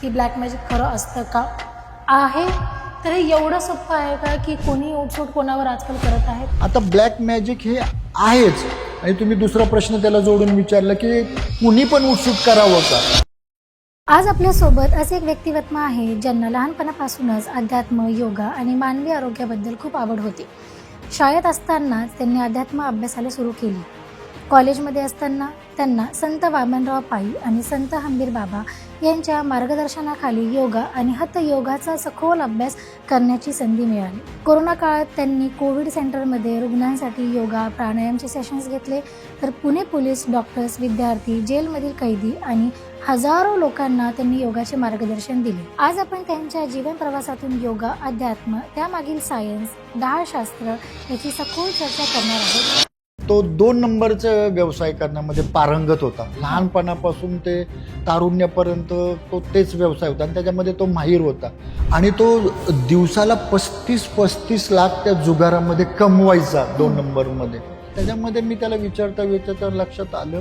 की black magic खरं असतं का आहे, तर हे एवढं सोपं आहे का की कोणी उठसूट कोणावर आजकाल करत आहेत? आता ब्लॅक मॅजिक हे आहेच आणि तुम्ही दुसरा प्रश्न त्याला जोडून विचारला की कुणी पण उत्सुक करावं का. आज आपल्यासोबत असे एक व्यक्तिमत्व आहे ज्यांना लहानपणापासूनच अध्यात्म, योगा आणि मानवी आरोग्याबद्दल खूप आवड होती. शाळेत असतानाच त्यांनी अध्यात्म अभ्यासाला सुरू केली. कॉलेजमध्ये असताना त्यांना संत वामनराव पाई आणि संत हंबीर बाबा यांच्या मार्गदर्शनाखाली योगा आणि हठयोगाचा सखोल अभ्यास करण्याची संधी मिळाली. कोरोना काळात त्यांनी कोविड सेंटरमध्ये रुग्णांसाठी योगा, प्राणायामचे सेशन्स घेतले, तर पुणे पोलीस, डॉक्टर्स, विद्यार्थी, जेलमधील कैदी आणि हजारो लोकांना त्यांनी योगाचे मार्गदर्शन दिले. आज आपण त्यांच्या जीवन प्रवासातून योगा, अध्यात्म, त्यामागील सायन्स, डाळशास्त्र याची सखोल चर्चा करणार आहोत. तो 2 नंबरचा व्यवसाय करण्यामध्ये पारंगत होता. लहानपणापासून ते तारुण्यापर्यंत तो तेच व्यवसाय होता आणि त्याच्यामध्ये तो माहीर होता आणि तो दिवसाला 35 लाख त्या जुगारामध्ये कमवायचा 2 नंबरमध्ये. त्याच्यामध्ये मी त्याला विचारता लक्षात आलं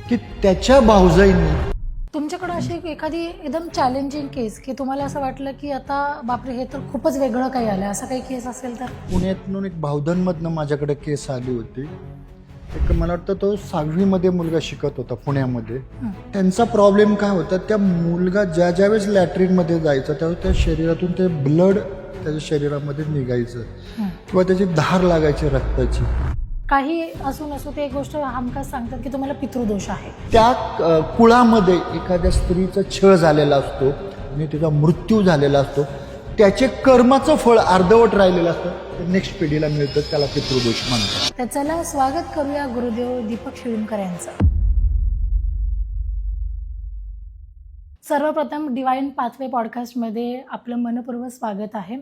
की त्याच्या भाऊजाईंनी. तुमच्याकडे अशी एखादी एकदम चॅलेंजिंग केस की तुम्हाला असं वाटलं की आता बापरे हे तर खूपच वेगळं काही आलं, असं काही केस असेल तर? पुण्यातून एक भावधनमधनं माझ्याकडे केस आली होती. एक मला वाटतं तो 6वीमध्ये मुलगा शिकत होता पुण्यामध्ये. त्यांचा प्रॉब्लेम काय होता, त्या मुलगा ज्यावेळेस लॅट्रिनमध्ये जायचा त्यावेळेस त्या शरीरातून ते ब्लड त्याच्या शरीरामध्ये निघायचं किंवा त्याची धार लागायची रक्ताची. काही असू ते एक गोष्ट हमखास सांगतात की तुम्हाला पितृदोष आहे. त्या कुळामध्ये एखाद्या स्त्रीचा छळ झालेला असतो आणि तिचा मृत्यू झालेला असतो, त्याचे कर्माचं फळ अर्धवट राहिलेलं असतं, ते नेक्स्ट पिढीला मिळतं, त्याला पितृदोष म्हणतात. तर चला स्वागत करूया गुरुदेव दीपक शिळीमकर यांचं. सर्वप्रथम डिवाइन पाथवे पॉडकास्टमध्ये आपलं मनपूर्वक स्वागत आहे.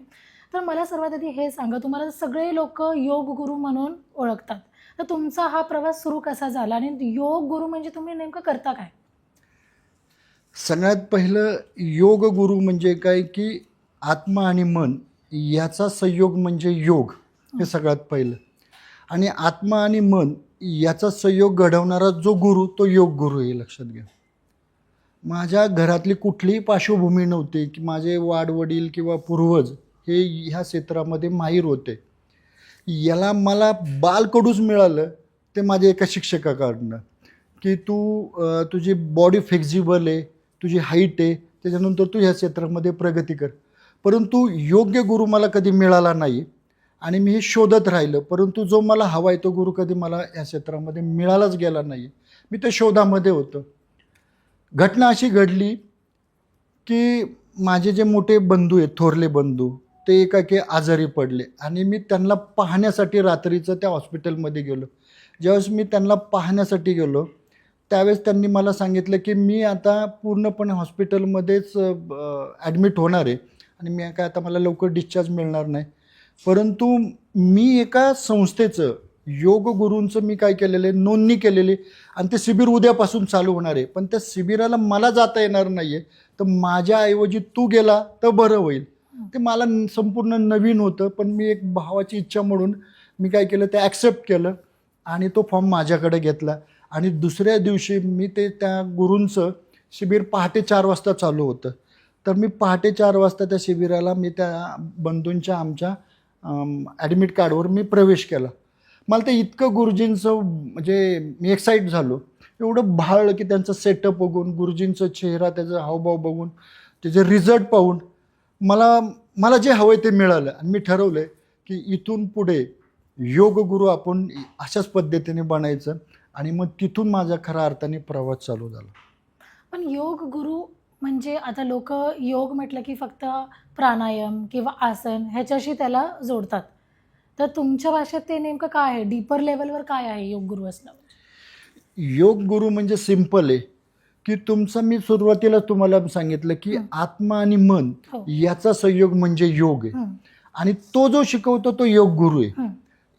तर मला सर्वात आधी हे सांगा, तुम्हाला सगळे लोक योग गुरु म्हणून ओळखतात, तर तुमचा हा प्रवास सुरू कसा झाला आणि योग गुरु म्हणजे तुम्ही नेमकं करता काय? सगळ्यात पहिलं योग गुरु म्हणजे काय की आत्मा आणि मन याचा संयोग म्हणजे योग, हे सगळ्यात पहिलं. आणि आत्मा आणि मन याचा संयोग घडवणारा जो गुरु तो योग गुरु, हे लक्षात घ्या. माझ्या घरातली कुठलीही पार्श्वभूमी नव्हती की माझे वाडवडील किंवा पूर्वज हे ह्या क्षेत्रामध्ये माहीर होते. याला मला बालकडूच मिळालं ते माझ्या एका शिक्षकाकडनं की तुझी बॉडी फ्लेक्झिबल आहे, तुझी हाईट आहे, त्याच्यानंतर तू ह्या क्षेत्रामध्ये प्रगती कर. परंतु योग्य गुरु मला कधी मिळाला नाही आणि मी हे शोधत राहिलं, परंतु जो मला हवा आहे तो गुरु कधी मला या क्षेत्रामध्ये मिळालाच गेला नाही. मी त्या शोधामध्ये होतो. घटना अशी घडली की माझे जे मोठे बंधू आहेत, थोरले बंधू, ते एकाकी आजारी पडले आणि मी त्यांना पाहण्यासाठी रात्रीचं त्या हॉस्पिटलमध्ये गेलो. ज्यावेळेस मी त्यांना पाहण्यासाठी गेलो त्यावेळेस त्यांनी मला सांगितलं की मी आता पूर्णपणे हॉस्पिटलमध्येच ॲडमिट होणार आहे आणि मी काय आता मला लवकर डिस्चार्ज मिळणार नाही. परंतु मी एका संस्थेचं, योग गुरूंचं मी काय केलेलं आहे, नोंदणी केलेली आणि ते शिबिर उद्यापासून चालू होणार आहे. पण त्या शिबिराला मला जाता येणार नाही आहे, तर माझ्याऐवजी तू गेला तर बरं होईल. ते मला संपूर्ण नवीन होतं, पण मी एक भावाची इच्छा म्हणून मी काय केलं, ते ॲक्सेप्ट केलं आणि तो फॉर्म माझ्याकडे घेतला. आणि दुसऱ्या दिवशी मी त्या गुरूंचं शिबिर पहाटे 4 वाजता चालू होतं. तर मी पहाटे 4 वाजता त्या शिबिराला मी त्या बंधूंच्या आमच्या ॲडमिट कार्डवर मी प्रवेश केला. मला ते इतकं गुरुजींचं म्हणजे मी एक्साईट झालो, एवढं भाळलं की त्यांचं सेटअप बघून, गुरुजींचा चेहरा, त्याचा हावभाव बघून, त्याचे रिझल्ट पाहून मला जे हवं आहे ते मिळालं. आणि मी ठरवलं की इथून पुढे योग गुरु आपण अशाच पद्धतीने बनायचं आणि मग तिथून माझा खऱ्या अर्थाने प्रवास चालू झाला. पण योग गुरु म्हणजे आता लोक योग म्हटलं की फक्त प्राणायाम किंवा आसन ह्याच्याशी त्याला जोडतात, तर तुमच्या भाषेत ते नेमकं काय आहे, डीपर लेवलवर काय आहे योग गुरु असणं? योग गुरु म्हणजे सिंपल आहे की तुमचं, मी सुरुवातीला तुम्हाला सांगितलं की आत्मा आणि मन याचा संयोग म्हणजे योग आहे आणि तो जो शिकवतो तो योग गुरु आहे.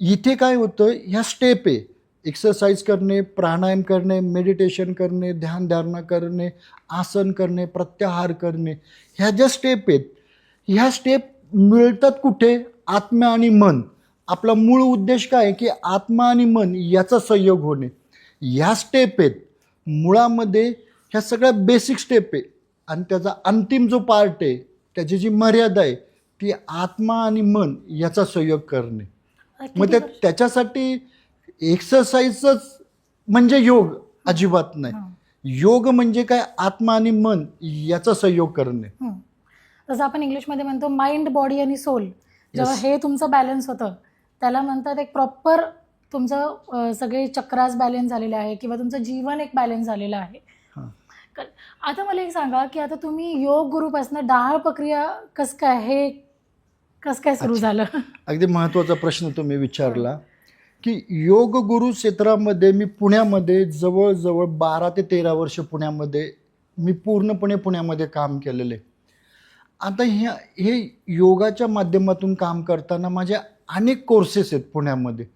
इथे काय होतं, ह्या स्टेप आहे, एक्सरसाइज करणे, प्राणायाम करणे, मेडिटेशन करणे, ध्यानधारणा करणे, आसन करणे, प्रत्याहार करणे, ह्या ज्या स्टेप आहेत, ह्या स्टेप मिळतात कुठे, आत्मा आणि मन. आपला मूळ उद्देश काय आहे की आत्मा आणि मन याचा संयोग होणे. ह्या स्टेप आहेत मुळामध्ये, ह्या सगळ्या बेसिक स्टेप आहे. आणि त्याचा अंतिम जो पार्ट आहे, त्याची जी मर्यादा आहे ती आत्मा आणि मन याचा संयोग करणे. मग त्याच्यासाठी एक्सरसाइजच म्हणजे योग अजिबात नाही. योग म्हणजे काय, आत्मा आणि मन याचा संयोग करणे. जसं आपण इंग्लिशमध्ये म्हणतो माइंड, बॉडी आणि सोल, जेव्हा हे तुमचं बॅलन्स होतं त्याला म्हणतात एक प्रॉपर तुमचं सगळे चक्रास बॅलन्स झालेले आहे किंवा तुमचं जीवन एक बॅलन्स झालेलं आहे. आता मला एक सांगा की आता तुम्ही योग गुरुपासून डहाळ प्रक्रिया कसं काय सुरू झालं? अगदी महत्त्वाचा प्रश्न तुम्ही विचारला की योग गुरु क्षेत्रामध्ये मी पुण्यामध्ये जवळजवळ 12 ते 13 वर्ष पुण्यामध्ये मी पूर्णपणे पुण्यामध्ये काम केलेलं आहे. आता हे योगाच्या माध्यमातून काम करताना माझे अनेक कोर्सेस आहेत पुण्यामध्ये.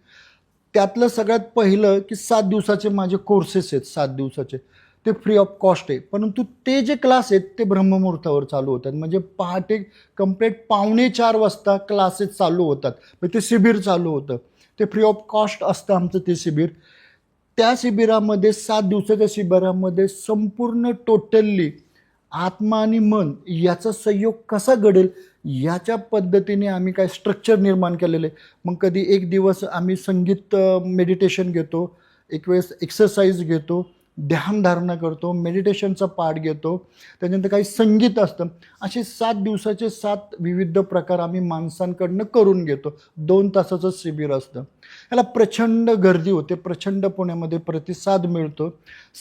त्यातलं सगळ्यात पहिलं की 7 दिवसाचे माझे कोर्सेस आहेत. 7 दिवसाचे ते फ्री ऑफ कॉस्ट आहे, परंतु ते जे क्लास आहेत ते ब्रह्ममुहूर्तावर चालू होतात. म्हणजे पहाटे कंप्लीट 3:45 वाजता क्लासेस चालू होतात. म्हणजे ते शिबिर चालू होतं. ते फ्री ऑफ कॉस्ट असतं आमचं ते शिबिर. त्या शिबिरामध्ये 7 दिवसाच्या शिबिरामध्ये संपूर्ण टोटली आत्मा आणि मन याचा संयोग कसा घडेल याच्या पद्धतीने आम्ही काय स्ट्रक्चर निर्माण केलेलं आहे. मग कधी एक दिवस आम्ही संगीत मेडिटेशन घेतो, एक वेळेस एक्सरसाइज घेतो, ध्यानधारणा करतो, मेडिटेशनचा पाठ घेतो, त्याच्यानंतर काही संगीत असतं. असे 7 दिवसाचे 7 विविध प्रकार आम्ही माणसांकडनं करून घेतो. 2 तासाचं शिबिर असतं. याला प्रचंड गर्दी होते, प्रचंड पुण्यामध्ये प्रतिसाद मिळतो.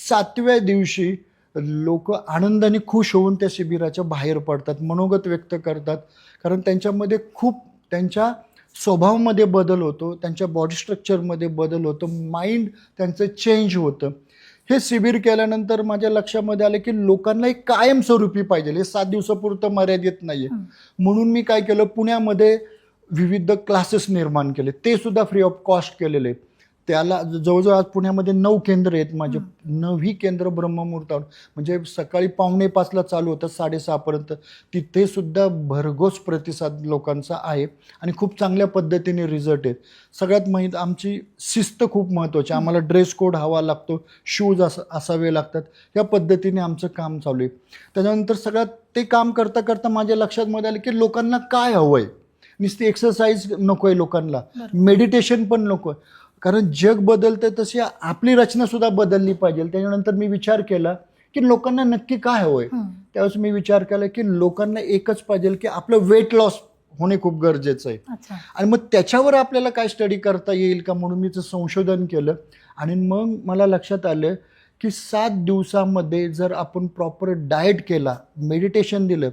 7व्या दिवशी लोक आनंदाने खुश होऊन त्या शिबिराच्या बाहेर पडतात, मनोगत व्यक्त करतात. कारण त्यांच्यामध्ये खूप त्यांच्या स्वभावामध्ये बदल होतो, त्यांच्या बॉडी स्ट्रक्चरमध्ये बदल होतो, माइंड त्यांचं चेंज होतं. हे शिबिर केल्यानंतर माझ्या लक्षामध्ये आलं की लोकांना एक कायमस्वरूपी पाहिजे, हे 7 दिवसापुरतं मर्यादित नाही आहे. म्हणून मी काय केलं, पुण्यामध्ये विविध क्लासेस निर्माण केले, ते सुद्धा फ्री ऑफ कॉस्ट केलेले. त्याला जवळजवळ आज पुण्यामध्ये 9 केंद्र आहेत माझे. 9ही केंद्र ब्रह्ममुहूर्तावर, म्हणजे सकाळी 4:45 चालू होतं 6:30 तिथे सुद्धा भरघोस प्रतिसाद लोकांचा आहे आणि खूप चांगल्या पद्धतीने रिझल्ट आहेत. सगळ्यात आमची शिस्त खूप महत्त्वाची. आम्हाला ड्रेस कोड हवा लागतो, शूज असावे लागतात. या पद्धतीने आमचं काम चालू आहे. त्याच्यानंतर सगळ्यात ते काम करता करता माझ्या लक्षात आलं की लोकांना काय हवं आहे. नुसती एक्सरसाइज नको आहे लोकांना, मेडिटेशन पण नको आहे. कारण जग बदलतं तशी आपली रचना सुद्धा बदलली पाहिजे. त्याच्यानंतर मी विचार केला की लोकांना नक्की काय हवंय. त्यावेळेस मी विचार केला की लोकांना एकच पाहिजे की आपलं वेट लॉस होणे खूप गरजेचं आहे. आणि मग त्याच्यावर आपल्याला काय स्टडी करता येईल का म्हणून मी संशोधन केलं. आणि मग मला लक्षात आलं की 7 दिवसामध्ये जर आपण प्रॉपर डाएट केला, मेडिटेशन दिलं,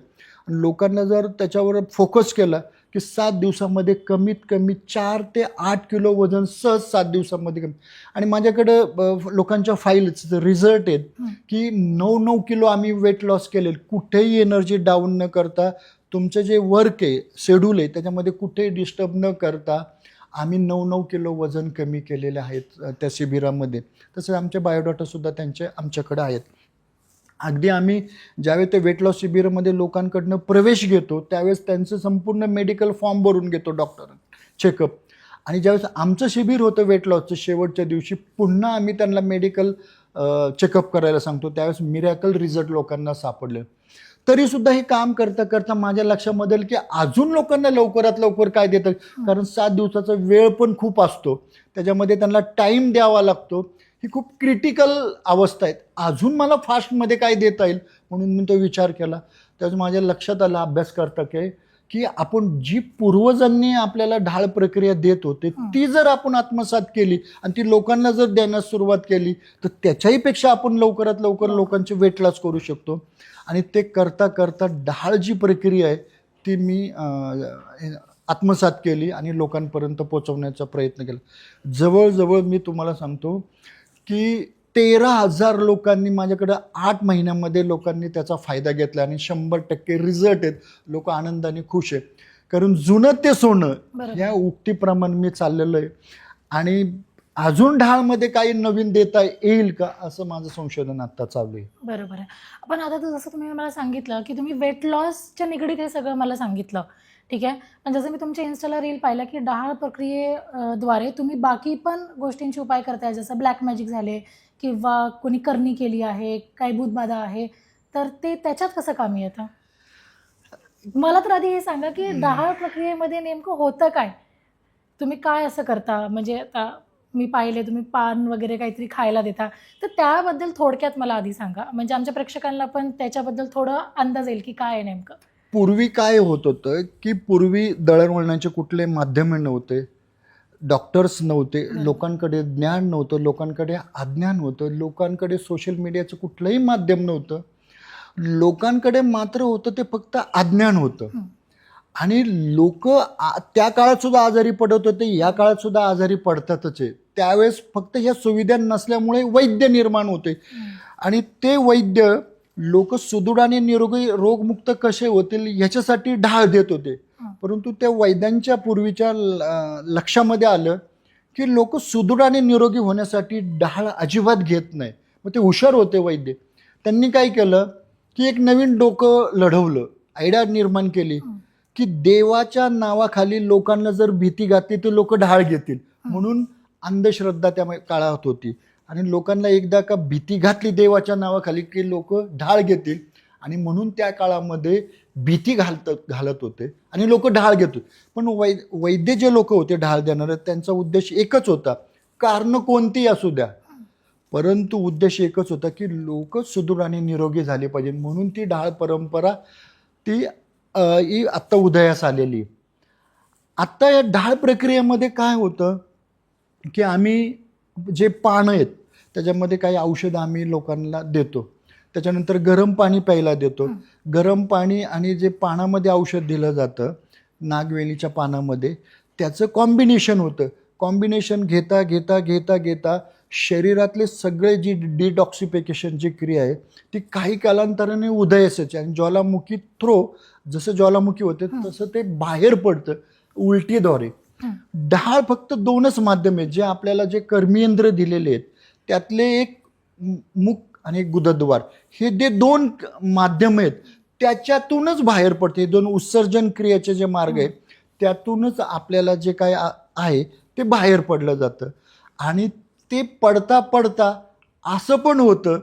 लोकांना जर त्याच्यावर फोकस केला की 7 दिवसामध्ये कमीत कमी 4 ते 8 किलो वजन सहज 7 दिवसामध्ये कमी. आणि माझ्याकडं लोकांच्या फाईल्स रिझल्ट आहेत की 9 किलो आम्ही वेट लॉस केले, कुठेही एनर्जी डाऊन न करता. तुमचं जे वर्क आहे, शेड्यूल आहे, त्याच्यामध्ये कुठेही डिस्टर्ब न करता आम्ही 9 किलो वजन कमी केलेले आहेत त्या शिबिरामध्ये. तसं आमचे बायोडाटासुद्धा त्यांचे आमच्याकडे आहेत. अगदी आम्ही ज्यावेळेस ते वेट लॉस शिबिरामध्ये लोकांकडनं प्रवेश घेतो त्यावेळेस त्यांचं संपूर्ण मेडिकल फॉर्म भरून घेतो डॉक्टर, चेकअप. आणि ज्यावेळेस आमचं शिबिर होतं वेट लॉसचं शेवटच्या दिवशी पुन्हा आम्ही त्यांना मेडिकल चेकअप करायला सांगतो. त्यावेळेस मिरॅकल रिझल्ट लोकांना सापडले. तरीसुद्धा हे काम करता करता माझ्या लक्षामध्ये की अजून लोकांना लवकरात लवकर काय देतं. कारण 7 दिवसाचा वेळ पण खूप असतो, त्याच्यामध्ये त्यांना टाईम द्यावा लागतो. ही खूप क्रिटिकल अवस्था आहेत, अजून मला फास्टमध्ये काय देता येईल म्हणून मी तो विचार केला. त्यावेळेस माझ्या लक्षात आलं अभ्यास करता की आपण जी पूर्वजांनी आपल्याला ढाळ प्रक्रिया देत होते ती जर आपण आत्मसात केली आणि ती लोकांना जर देण्यास सुरुवात केली तर त्याच्याही पेक्षा आपण लवकरात लवकर लोकांचे वेट लॉस करू शकतो. आणि ते करता करता ढाळ जी प्रक्रिया आहे ती मी आत्मसात केली आणि लोकांपर्यंत पोहोचवण्याचा प्रयत्न केला. जवळजवळ मी तुम्हाला सांगतो की 13,000 लोकांनी माझ्याकडं 8 महिन्यामध्ये लोकांनी त्याचा फायदा घेतला आणि 100% रिझल्ट आहेत. लोक आनंदाने खुश आहेत. कारण जुनं ते सोनं या उक्तीप्रमाणे मी चाललेलं आहे. आणि अजून ढाळमध्ये काही नवीन देता येईल का असं माझं संशोधन आता चालू आहे. बरोबर आहे. पण आता जसं तुम्ही मला सांगितलं की तुम्ही वेट लॉसच्या निगडीत हे सगळं मला सांगितलं, ठीक आहे. पण जसं मी तुमच्या इन्स्टाला रील पाहिलं की ढाळ प्रक्रियेद्वारे तुम्ही बाकी पण गोष्टींचे उपाय करताय, जसं ब्लॅक मॅजिक झाले किंवा कोणी करणी केली आहे, काही भूतबाधा आहे, तर ते त्याच्यात कसं कामी येतं? मला तर आधी हे सांगा की डहाळ प्रक्रियेमध्ये नेमकं होतं काय? तुम्ही काय असं करता? म्हणजे आता मी पाहिले तुम्ही पान वगैरे काहीतरी खायला देता, तर त्याबद्दल थोडक्यात मला आधी सांगा. म्हणजे आमच्या प्रेक्षकांना पण त्याच्याबद्दल थोडं अंदाज येईल की काय आहे नेमकं? पूर्वी काय होत होतं की पूर्वी दळणवळणाचे कुठले माध्यम नव्हते, डॉक्टर्स नव्हते, बरोबर. लोकांकडे ज्ञान नव्हतं, लोकांकडे अज्ञान होतं, लोकांकडे सोशल मीडियाचं कुठलंही माध्यम नव्हतं. लोकांकडे मात्र होतं ते फक्त अज्ञान होतं. हं. आणि लोक त्या काळात सुद्धा आजारी पडत होते, या काळात सुद्धा आजारी पडतातच आहे. त्यावेळेस फक्त ह्या सुविधा नसल्यामुळे वैद्य निर्माण होते आणि ते वैद्य लोक सुदृढ आणि निरोगी रोगमुक्त कसे होतील ह्याच्यासाठी ढाळ देत होते. परंतु त्या वैद्यांच्या पूर्वीच्या लक्षामध्ये आलं की लोक सुदृढ आणि निरोगी होण्यासाठी ढाळ अजिबात घेत नाही. मग ते हुशार होते वैद्य. त्यांनी काय केलं की एक नवीन डोकं लढवलं, आयडिया निर्माण केली की देवाच्या नावाखाली लोकांना जर भीती घातली तर लोक ढाळ घेतील. म्हणून अंधश्रद्धा त्या काळात होती आणि लोकांना एकदा का भीती घातली देवाच्या नावाखाली की लोक ढाळ घेतील आणि म्हणून त्या काळामध्ये भीती घालत होते आणि लोक ढाळ घेत होते. पण वैद्य जे लोक होते ढाळ देणारे त्यांचा उद्देश एकच होता, कारण कोणतीही असू द्या, परंतु उद्देश एकच होता की लोक सुदृढ आणि निरोगी झाले पाहिजे. म्हणून ती ढाळ परंपरा ती ही आत्ता उदयास आलेली. आत्ता या ढाळ प्रक्रियेमध्ये काय होतं की आम्ही जे पानं आहेत त्याच्यामध्ये काही औषधं आम्ही लोकांना देतो, त्याच्यानंतर गरम पाणी प्यायला देतो. गरम पाणी आणि जे पानामध्ये औषध दिलं जातं नागवेलीच्या पानामध्ये, त्याचं कॉम्बिनेशन होतं. कॉम्बिनेशन घेता घेता घेता घेता शरीरातले सगळे जी डिटॉक्सिफिकेशनची क्रिया आहे ती काही कालांतराने उदयास येते आणि ज्वालामुखी थ्रो जसं ज्वालामुखी होते तसं ते बाहेर पडतं उलटीद्वारे. ढाळ फक्त दोनच माध्यम आहेत जे आपल्याला जे कर्मेंद्र दिलेले आहेत त्यातले एक मुख आणि एक गुदद्वार, हे जे दोन माध्यम आहेत त्याच्यातूनच बाहेर पडते. हे दोन उत्सर्जन क्रियेचे जे मार्ग आहेत त्यातूनच आपल्याला जे काय आहे ते बाहेर पडलं जातं. आणि ते पडता पडता असं पण होतं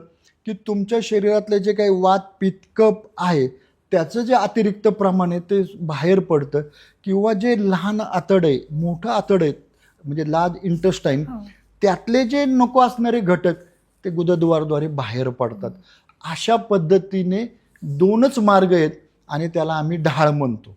की तुमच्या शरीरातले जे काही वात पित्त कफ आहे त्याचं जे अतिरिक्त प्रमाण आहे ते बाहेर पडतं. किंवा जे लहान आतड आहे, मोठं आतड आहे म्हणजे लार्ज इंटेस्टाईन, त्यातले जे नको असणारे घटक ते गुदद्वारद्वारे बाहेर पडतात. अशा पद्धतीने दोनच मार्ग आहेत आणि त्याला आम्ही ढाळ म्हणतो.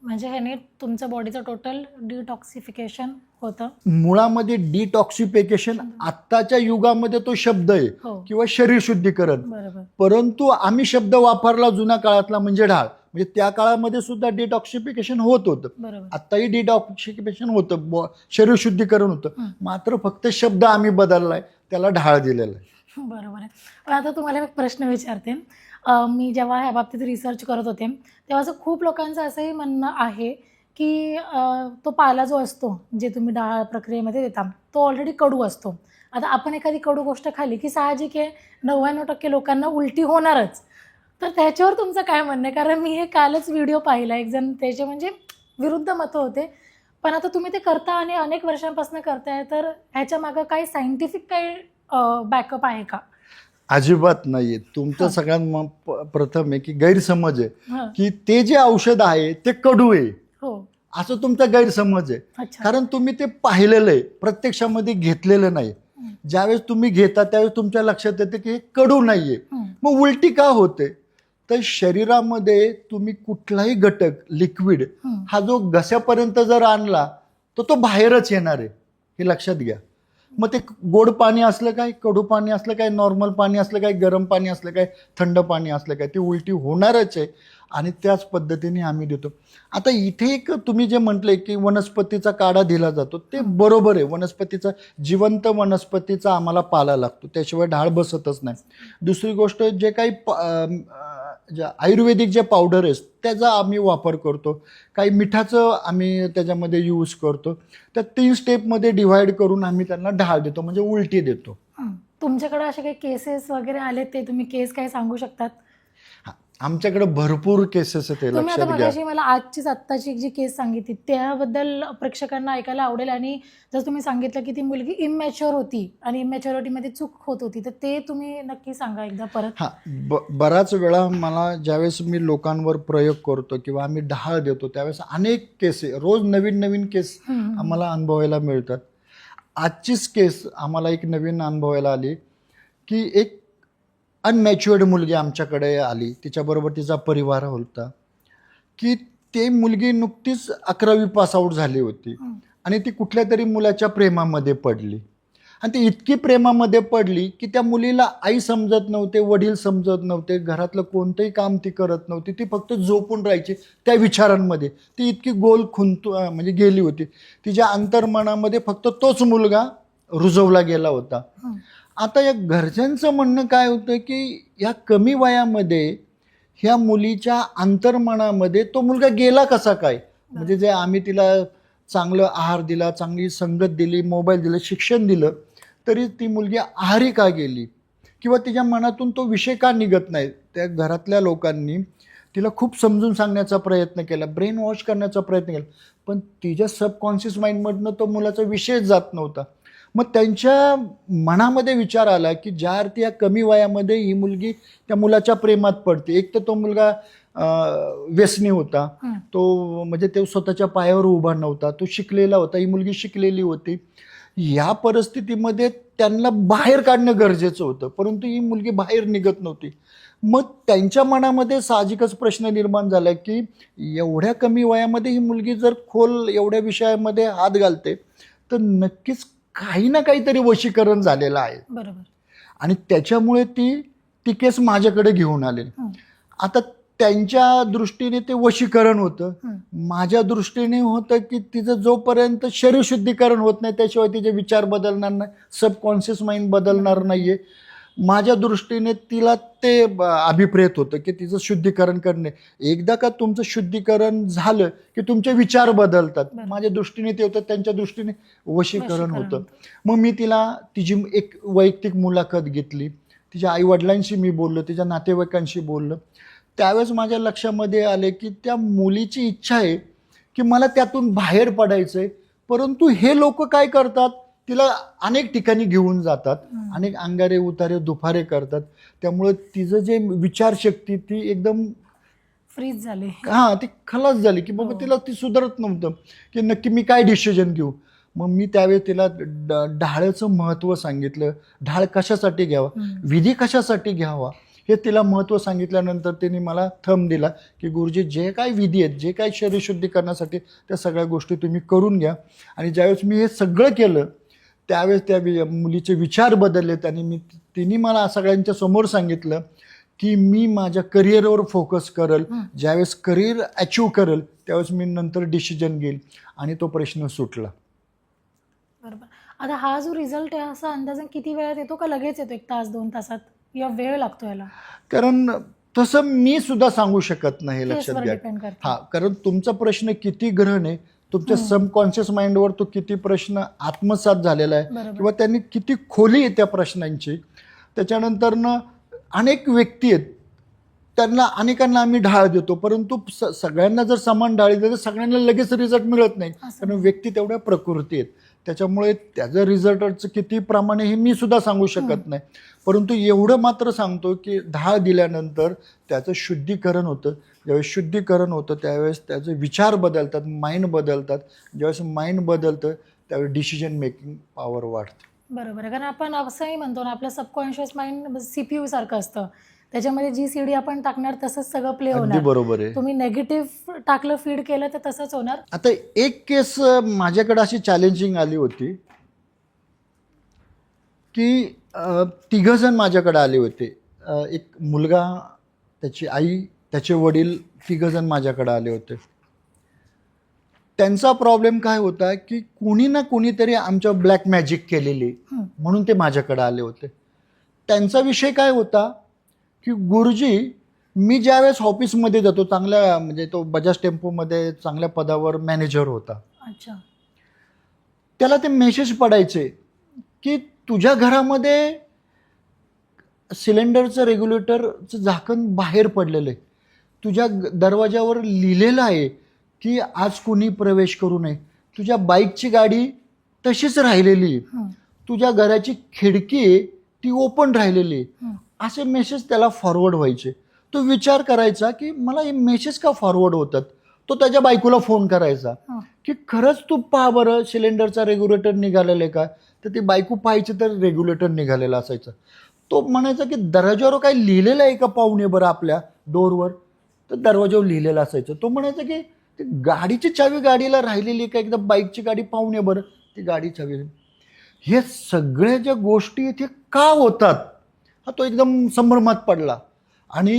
म्हणजे ह्याने तुमच्या बॉडीचं टोटल डिटॉक्सिफिकेशन होतं. मुळामध्ये डिटॉक्सिफिकेशन आत्ताच्या युगामध्ये तो शब्द आहे किंवा शरीर शुद्धीकरण, बरोबर. परंतु आम्ही शब्द वापरला जुन्या काळातला म्हणजे ढाळ. म्हणजे त्या काळामध्ये सुद्धा डिटॉक्सिफिकेशन होत होतं, बरोबर. आत्ताही डिटॉक्सिफिकेशन होतं, शरीर शुद्धीकरण होतं, मात्र फक्त शब्द आम्ही बदललाय, त्याला ढाळ दिलेला आहे. बरोबर आहे. पण आता तुम्हाला एक प्रश्न विचारते. मी जेव्हा ह्या बाबतीत रिसर्च करत होते तेव्हा असं खूप लोकांचं असंही म्हणणं आहे की तो पाला जो असतो जे तुम्ही डाळ प्रक्रियेमध्ये देता तो ऑलरेडी कडू असतो. आता आपण एखादी कडू गोष्ट खाल्ली की साहजिक आहे 99% लोकांना उलटी होणारच. तर त्याच्यावर तुमचं काय म्हणणं आहे? कारण मी हे कालच व्हिडिओ पाहिला, एक जण त्याचे म्हणजे विरुद्ध मतं होते. पण आता तुम्ही ते करता आणि अनेक वर्षांपासून करताय, तर ह्याच्या मागं काही सायंटिफिक काही बॅकअप आहे का? अजिबात नाहीये. तुमचं सगळ्यात प्रथम आहे की गैरसमज आहे की ते जे औषध आहे ते कडू आहे असं तुमचा गैरसमज आहे. कारण तुम्ही ते पाहिलेलं आहे, प्रत्यक्षामध्ये घेतलेलं नाही. ज्यावेळेस तुम्ही घेता त्यावेळेस तुमच्या लक्षात येते की हे कडू नाहीये. मग उलटी का होते? तर शरीरामध्ये तुम्ही कुठलाही घटक लिक्विड हा जो घशापर्यंत जर आणला तर तो बाहेरच येणार आहे, हे लक्षात घ्या. मग ते गोड पाणी असलं काय, कडू पाणी असलं काय, नॉर्मल पाणी असलं काय, गरम पाणी असलं काय, थंड पाणी असलं काय, ती उलटी होणारच आहे आणि त्याच पद्धतीने आम्ही देतो. आता इथे एक तुम्ही जे म्हटले की वनस्पतीचा काढा दिला जातो ते बरोबर आहे. वनस्पतीचा, जिवंत वनस्पतीचा आम्हाला पाला लागतो, त्याशिवाय ढाळ बसतच नाही. दुसरी गोष्ट, जे काही आयुर्वेदिक जे पावडर आहेत त्याचा आम्ही वापर करतो, काही मिठाचं आम्ही त्याच्यामध्ये यूज करतो. त्या 3 स्टेपमध्ये डिव्हाइड करून आम्ही त्यांना ढाळ देतो, म्हणजे उलटी देतो. तुमच्याकडे असे काही केसेस वगैरे आले ते तुम्ही केस काही सांगू शकतात? आमच्याकडे भरपूर केसेस आहेत, हे तुम्ही आता लक्षात घ्या. मगाशी मला आत्ताची जी केस सांगितली त्याबद्दल प्रेक्षकांना ऐकायला आवडेल. आणि जर तुम्ही सांगितलं की ती मुलगी इमॅच्युअर होती आणि इमॅच्युरिटीमध्ये चूक होत होती, तर ते तुम्ही नक्की सांगा एकदा परत. हां, बराच वेळा मला ज्यावेळेस मी लोकांवर प्रयोग करतो किंवा आम्ही ढाळ देतो त्यावेळेस अनेक केसेस, रोज नवीन नवीन केस आम्हाला अनुभवायला मिळतात. आजचीच केस आम्हाला एक नवीन अनुभवायला आली की एक अनमॅच्युअर्ड मुलगी आमच्याकडे आली, तिच्याबरोबर तिचा परिवार होता, की ते मुलगी नुकतीच 11वी पास आऊट झाली होती आणि ती कुठल्या तरी मुलाच्या प्रेमामध्ये पडली. आणि ती इतकी प्रेमामध्ये पडली की त्या मुलीला आई समजत नव्हते, वडील समजत नव्हते, घरातलं कोणतंही काम ती करत नव्हती, ती फक्त झोपून राहायची त्या विचारांमध्ये. ती इतकी गोल म्हणजे गेली होती. तिच्या अंतर्मनामध्ये फक्त तोच मुलगा रुजवला गेला होता. आता या घरच्यांचं म्हणणं काय होतं की या कमी वयामध्ये ह्या मुलीच्या अंतर्मनामध्ये तो मुलगा गेला कसा काय. म्हणजे जे आम्ही तिला चांगलं आहार दिला, चांगली संगत दिली, मोबाईल दिला, शिक्षण दिलं, तरी ती मुलगी आहारी का गेली किंवा तिच्या मनातून तो विषय का निघत नाही. त्या घरातल्या लोकांनी तिला खूप समजून सांगण्याचा प्रयत्न केला, ब्रेन वॉश करण्याचा प्रयत्न केला, पण तिच्या सबकॉन्शियस माइंडमधनं तो मुलाचा विषयच जात नव्हता. मग त्यांच्या मनामध्ये विचार आला की ज्या अर्थी या कमी वयामध्ये ही मुलगी त्या मुलाच्या प्रेमात पडते. एक तर तो मुलगा व्यसनी होता, तो म्हणजे तो स्वतःच्या पायावर उभा नव्हता, तो शिकलेला होता, ही मुलगी शिकलेली होती. या परिस्थितीमध्ये त्यांना बाहेर काढणं गरजेचं होतं, परंतु ही मुलगी बाहेर निघत नव्हती. मग त्यांच्या मनामध्ये साहजिकच प्रश्न निर्माण झाला की एवढ्या कमी वयामध्ये ही मुलगी जर खोल एवढ्या विषयामध्ये हात घालते तर नक्कीच काही ना काहीतरी वशीकरण झालेलं आहे. बरोबर. आणि त्याच्यामुळे ती केस माझ्याकडे घेऊन आले. आता त्यांच्या दृष्टीने ते वशीकरण होतं, माझ्या दृष्टीने होतं की तिचं जोपर्यंत शरीर शुद्धीकरण होत नाही त्याशिवाय तिचे विचार बदलणार नाही, सबकॉन्शियस माइंड बदलणार नाहीये. माझ्या दृष्टीने तिला ते अभिप्रेत होतं की तिचं शुद्धीकरण करणे. एकदा का तुमचं शुद्धीकरण झालं की तुमचे विचार बदलतात. माझ्या दृष्टीने ते होतं, त्यांच्या दृष्टीने वशीकरण होतं. मग मी तिला तिची एक वैयक्तिक मुलाखत घेतली, तिच्या आईवडिलांशी मी बोललो, तिच्या नातेवाईकांशी बोललो. त्यावेळेस माझ्या लक्षामध्ये आले की त्या मुलीची इच्छा आहे की मला त्यातून बाहेर पडायचं आहे, परंतु हे लोक काय करतात, तिला अनेक ठिकाणी घेऊन जातात, अनेक अंगारे उतारे दुफारे करतात. त्यामुळे तिचं जे विचारशक्ती ती एकदम फ्रीज झाली. ती खलास झाली की बाबा तिला ती सुधारत नव्हतं की नक्की मी काय डिसिजन घेऊ. मग मी त्यावेळेस तिला ढाळचं महत्त्व सांगितलं, ढाळ कशासाठी घ्यावा, विधी कशासाठी घ्यावा हे तिला महत्त्व सांगितल्यानंतर तिने मला थंब दिला की गुरुजी जे काय विधी आहेत, जे काय शरीर शुद्धी करण्यासाठी त्या सगळ्या गोष्टी तुम्ही करून घ्या. आणि ज्यावेळेस मी हे सगळं केलं त्यावेळेस त्या मुलीचे विचार बदलले. तिने मला सगळ्यांच्या समोर सांगितलं की मी माझ्या करिअरवर फोकस करेल, ज्यावेळेस करिअर अचीव करेल त्यावेळेस मी नंतर डिसिजन घेईल. आणि तो प्रश्न सुटला. बरोबर. आता हा जो रिझल्ट आहे असा अंदाजे किती वेळात येतो का लगेच येतो, 1 तास 2 तासात, या वेळ लागतो याला? कारण तसं मी सुद्धा सांगू शकत नाही, लक्षात घ्या. डिपेंड करतं. कारण तुमचा प्रश्न किती ग्रहण आहे, तुमच्या सबकॉन्शियस माइंडवर तो किती प्रश्न आत्मसात झालेला आहे किंवा त्यांनी किती खोली आहे त्या प्रश्नांची. त्याच्यानंतर अनेक व्यक्ती आहेत, त्यांना अनेकांना आम्ही ढाळ देतो, परंतु सगळ्यांना जर समान ढाळी दिली तर सगळ्यांना लगेच रिझल्ट मिळत नाही, कारण व्यक्ती तेवढ्या प्रकृती आहेत. त्याच्यामुळे त्याचं रिझल्टचं किती प्रमाणे हे मी सुद्धा सांगू शकत नाही, परंतु एवढं मात्र सांगतो की ढाळ दिल्यानंतर त्याचं शुद्धीकरण होतं. ज्यावेळेस शुद्धीकरण होतं त्यावेळेस त्याचे विचार बदलतात, माइंड बदलतात. ज्यावेळेस माइंड बदलतं त्यावेळेस डिसिजन मेकिंग पॉवर वाढते. बरोबर आहे. कारण आपण असंही म्हणतो ना, आपलं सबकॉन्शियस माइंड CPU सारखं असतं, त्याच्यामध्ये जी CD आपण टाकणार तसंच सगळं प्ले होणार. अगदी बरोबर आहे. तुम्ही नेगेटिव्ह टाकलं, फीड केलं तर तसंच होणार. आता एक केस माझ्याकडे अशी चॅलेंजिंग आली होती की 3 जण माझ्याकडे आले होते. एक मुलगा, त्याची आई, त्याचे वडील, 3 जण माझ्याकडे आले होते. त्यांचा प्रॉब्लेम काय होता की कोणी ना कोणीतरी आमच्या ब्लॅक मॅजिक केलेली म्हणून ते माझ्याकडे आले होते. त्यांचा विषय काय होता की गुरुजी, मी ज्यावेळेस ऑफिसमध्ये जातो, चांगल्या म्हणजे तो बजाज टेम्पोमध्ये चांगल्या पदावर मॅनेजर होता. अच्छा. त्याला ते मेसेज पडायचे की तुझ्या घरामध्ये सिलेंडरचं रेग्युलेटरचं झाकण बाहेर पडलेलं आहे, तुझ्या दरवाजावर लिहिलेलं आहे की आज कुणी प्रवेश करू नये. तुझ्या बाईकची गाडी तशीच राहिलेली आहे. तुझ्या घराची खिडकी आहे ती ओपन राहिलेली आहे. असे मेसेज त्याला फॉरवर्ड व्हायचे. तो विचार करायचा की मला हे मेसेज का फॉरवर्ड होतात. तो त्याच्या बायकोला फोन करायचा की खरंच तू पहा बरं सिलेंडरचा रेग्युलेटर निघालेला आहे का. तर ती बायको पाहायची तर रेग्युलेटर निघालेला असायचा. तो म्हणायचा की दरवाजावर काही लिहिलेलं आहे का पाहुणे बरं आपल्या डोरवर. तर दरवाजावर लिहिलेलं असायचं. तो म्हणायचा की ती गाडीची चावी गाडीला राहिलेली का एकदा बाईकची गाडी पाहुणे बरं ती गाडी चावी. हे सगळ्या ज्या गोष्टी इथे का होतात हा तो एकदम संभ्रमात पडला. आणि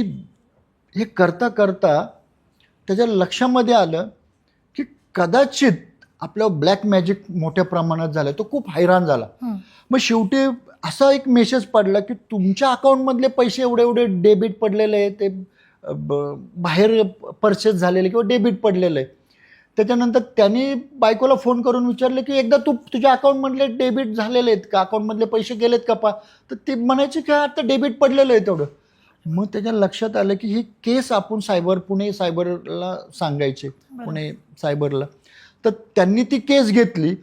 हे करता करता त्याच्या लक्षामध्ये आलं की कदाचित आपलं ब्लॅक मॅजिक मोठ्या प्रमाणात झालं. तो खूप हैराण झाला. मग शेवटी असा एक मेसेज पडला की तुमच्या अकाउंटमधले पैसे एवढे एवढे डेबिट पडलेले आहे ते बाहेर परचेस झालेले किंवा डेबिट पडलेलं आहे. त्याच्यानंतर त्यांनी बायकोला फोन करून विचारले की एकदा तुझ्या अकाउंटमधले डेबिट झालेले आहेत का अकाउंटमधले पैसे गेलेत का पा. तर ते म्हणायचे की आता डेबिट पडलेलं आहे तेवढं. मग त्याच्या लक्षात आलं की ही केस आपण पुणे सायबरला सांगायचे पुणे सायबरला. तर त्यांनी ती केस घेतली.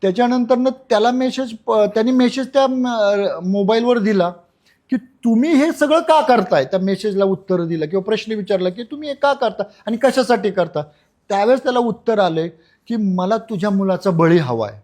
त्याच्यानंतरनं त्यांनी मेसेज त्या मोबाईलवर दिला की तुम्ही हे सगळं का करताय. त्या मेसेजला उत्तर दिलं किंवा प्रश्न विचारला की तुम्ही हे का करता आणि कशासाठी करता. त्यावेळेस त्याला उत्तर आले की मला तुझ्या मुलाचा बळी हवा आहे.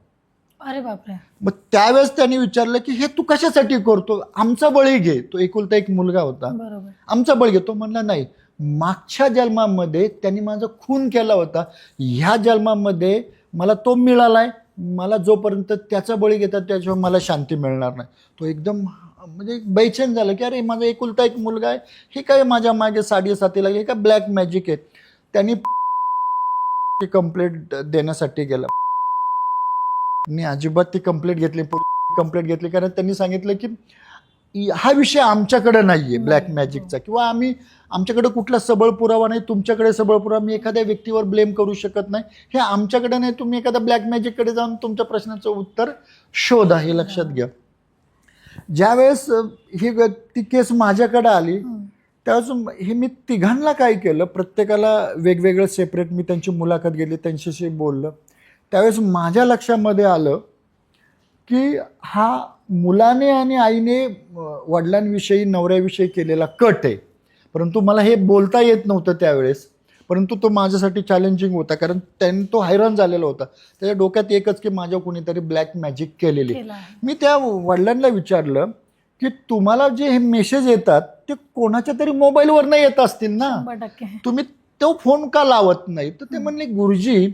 अरे बापरे. मग त्यावेळेस त्यांनी विचारलं की हे तू कशासाठी करतो. आमचा बळी घे. तो एकुलता एक मुलगा होता. बरोबर. आमचा बळी घे. तो म्हणला नाही मागच्या जन्मामध्ये त्यांनी माझा खून केला होता. ह्या जन्मामध्ये मला तो मिळालाय. मला जोपर्यंत त्याचा बळी घेतात त्याच्यावर मला शांती मिळणार नाही. तो एकदम म्हणजे बेचैन झालं की अरे माझा एकुलता एक मुलगा आहे हे काय माझ्या मागे साडेसातीला हे काय ब्लॅक मॅजिक आहे. त्यांनी कंप्लेंट देण्यासाठी गेला. मी अजिबात ती कंप्लेंट घेतली कारण त्यांनी सांगितलं की हा विषय आमच्याकडे नाहीये ब्लॅक मॅजिकचा किंवा आमच्याकडे कुठला सबळ पुरावा नाही. तुमच्याकडे सबळ पुरावा. मी एखाद्या व्यक्तीवर ब्लेम करू शकत नाही. हे आमच्याकडे नाही. तुम्ही एखाद्या ब्लॅक मॅजिककडे जाऊन तुमच्या प्रश्नाचं उत्तर शोधा हे लक्षात घ्या. ज्यावेळेस ती केस माझ्याकडे आली त्यावेळेस हे मी तिघांना काय केलं प्रत्येकाला वेगवेगळं सेपरेट मी त्यांची मुलाखत घेतली त्यांच्याशी बोललं. त्यावेळेस माझ्या लक्षामध्ये आलं की हा मुलाने आणि आईने वडिलांविषयी नवऱ्याविषयी केलेला कट आहे. परंतु मला हे बोलता येत नव्हतं त्यावेळेस. परंतु तो माझ्यासाठी चॅलेंजिंग होता कारण तो हैराण झालेला होता. त्याच्या डोक्यात एकच की माझ्या कोणीतरी ब्लॅक मॅजिक केलेली. मी त्या वडिलांना विचारलं की तुम्हाला जे हे मेसेज येतात ते कोणाच्या तरी मोबाईलवरनं येत असतील ना. तुम्ही तो फोन का लावत नाही. तर ते म्हणले गुरुजी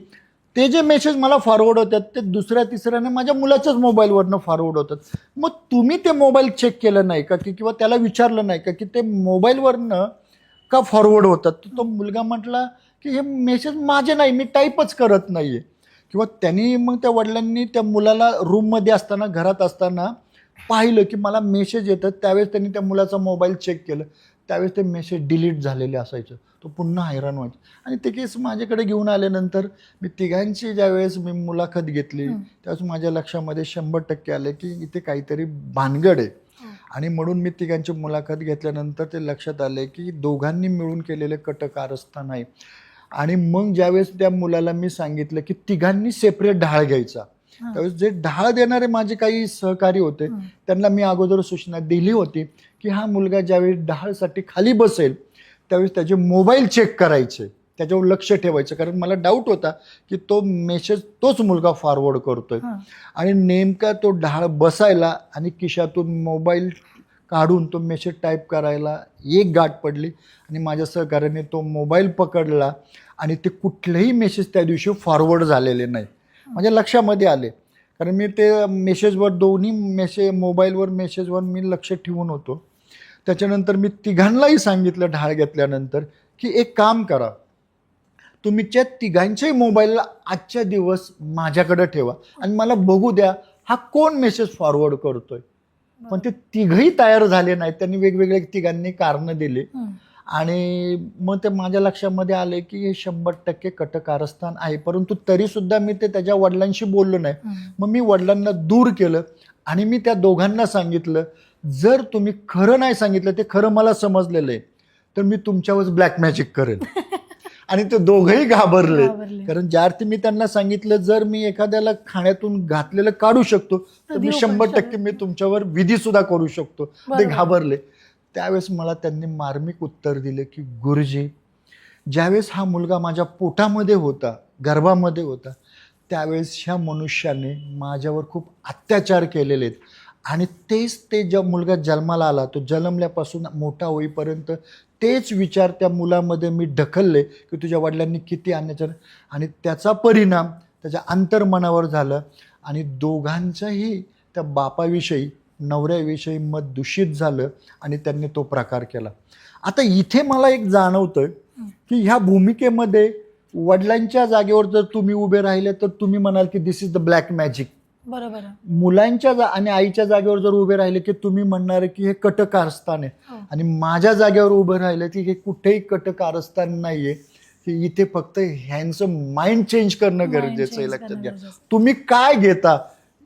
ते जे मेसेज मला फॉरवर्ड होतात ते दुसऱ्या तिसऱ्याने माझ्या मुलाच्याच मोबाईलवरनं फॉरवर्ड होतात. मग तुम्ही ते मोबाईल चेक केलं नाही का की किंवा त्याला विचारलं नाही का की ते मोबाईलवरनं का फॉरवर्ड होतात. तो मुलगा म्हटला की हे मेसेज माझे नाही मी टाईपच करत नाही आहे. किंवा त्यांनी मग त्या वडिलांनी त्या मुलाला रूममध्ये असताना घरात असताना पाहिलं की मला मेसेज येतात. त्यावेळेस त्यांनी त्या मुलाचा मोबाईल चेक केलं. त्यावेळेस ते मेसेज डिलीट झालेले असायचं. तो पुन्हा हैराण व्हायचा. आणि ते केस माझ्याकडे घेऊन आल्यानंतर मी तिघांची ज्यावेळेस मी मुलाखत घेतली त्यावेळेस माझ्या लक्षामध्ये 100% आले की इथे काहीतरी भानगड आहे. आणि म्हणून मी तिघांची मुलाखत घेतल्यानंतर ते लक्षात आले की दोघांनी मिळून केलेले कटकारस्थान आहे. आणि मग ज्यावेळेस त्या मुलाला मी सांगितलं की तिघांनी सेपरेट ढाळ घ्यायचा त्यावेळेस जे ढाळ देणारे माझे काही सहकारी होते त्यांना मी अगोदर सूचना दिली होती की हा मुलगा ज्यावेळी ढाळसाठी खाली बसेल त्यावेळेस त्याचे मोबाईल चेक करायचे त्याच्यावर लक्ष ठेवायचं. कारण मला डाऊट होता की तो मेसेज तोच मुलगा फॉरवर्ड करतोय. आणि नेमका तो ढाळ बसायला आणि खिशातून मोबाईल काढून तो मेसेज टाईप करायला एक गाठ पडली. आणि माझ्या सहकार्याने तो मोबाईल पकडला आणि ते कुठलेही मेसेज त्या दिवशी फॉरवर्ड झालेले नाही माझ्या लक्षामध्ये आले. कारण मी ते मेसेजवर दोन्ही मोबाईलवर मेसेजवर मी लक्ष ठेवून होतो. त्याच्यानंतर मी तिघांनाही सांगितलं ढाळ घेतल्यानंतर की एक काम करा तुमच्या तिघांच्याही मोबाईलला आजच्या दिवस माझ्याकडे ठेवा आणि मला बघू द्या हा कोण मेसेज फॉरवर्ड करतोय. पण ते तिघही तयार झाले नाहीत. त्यांनी वेगवेगळे तिघांनी कारणं दिली. आणि मग ते माझ्या लक्षामध्ये आले की हे 100% कटकारस्थान आहे. परंतु तरी सुद्धा मी ते त्याच्या वडिलांशी बोललो नाही. मग मी वडिलांना दूर केलं आणि मी त्या दोघांना सांगितलं जर तुम्ही खरं नाही सांगितलं ते खरं मला समजलेलं आहे तर मी तुमच्यावर ब्लॅक मॅजिक करेन. आणि ते दोघंही घाबरले. कारण ज्या अर्थी मी त्यांना सांगितलं जर मी एखाद्याला खाण्यातून घातलेलं काढू शकतो तर मी 100% मी तुमच्यावर विधी सुद्धा करू शकतो. ते घाबरले. त्यावेळेस मला त्यांनी मार्मिक उत्तर दिले की गुरुजी, ज्यावेळेस हा मुलगा माझ्या पोटामध्ये होता, गर्भामध्ये होता, त्यावेळेस ह्या मनुष्याने माझ्यावर खूप अत्याचार केलेले आहेत. आणि तेच ते जेव्हा मुलगा जन्माला आला, तो जन्मल्यापासून मोठा होईपर्यंत तेच विचार त्या मुलामध्ये मी ढकलले की तुझ्या वडिलांनी किती अन्याचार, आणि त्याचा परिणाम त्याच्या अंतर्मनावर झालं. आणि दोघांच्याही त्या बापाविषयी, नवऱ्याविषयी मत दूषित झालं आणि त्यांनी तो प्रकार केला. आता इथे मला एक जाणवतं की ह्या भूमिकेमध्ये वडिलांच्या जागेवर जर तुम्ही उभे राहिले तर तुम्ही म्हणाल की दिस इज द ब्लॅक मॅजिक. बरोबर. मुलांच्या आणि आईच्या जागेवर जर उभे राहिले की तुम्ही म्हणणार की हे कट कारस्थान आहे. आणि माझ्या जागेवर उभं राहिलं की हे कुठेही कट कारस्थान नाहीये, की इथे फक्त ह्यांचं माइंड चेंज करणं गरजेचं आहे. लक्षात घ्या, तुम्ही काय घेता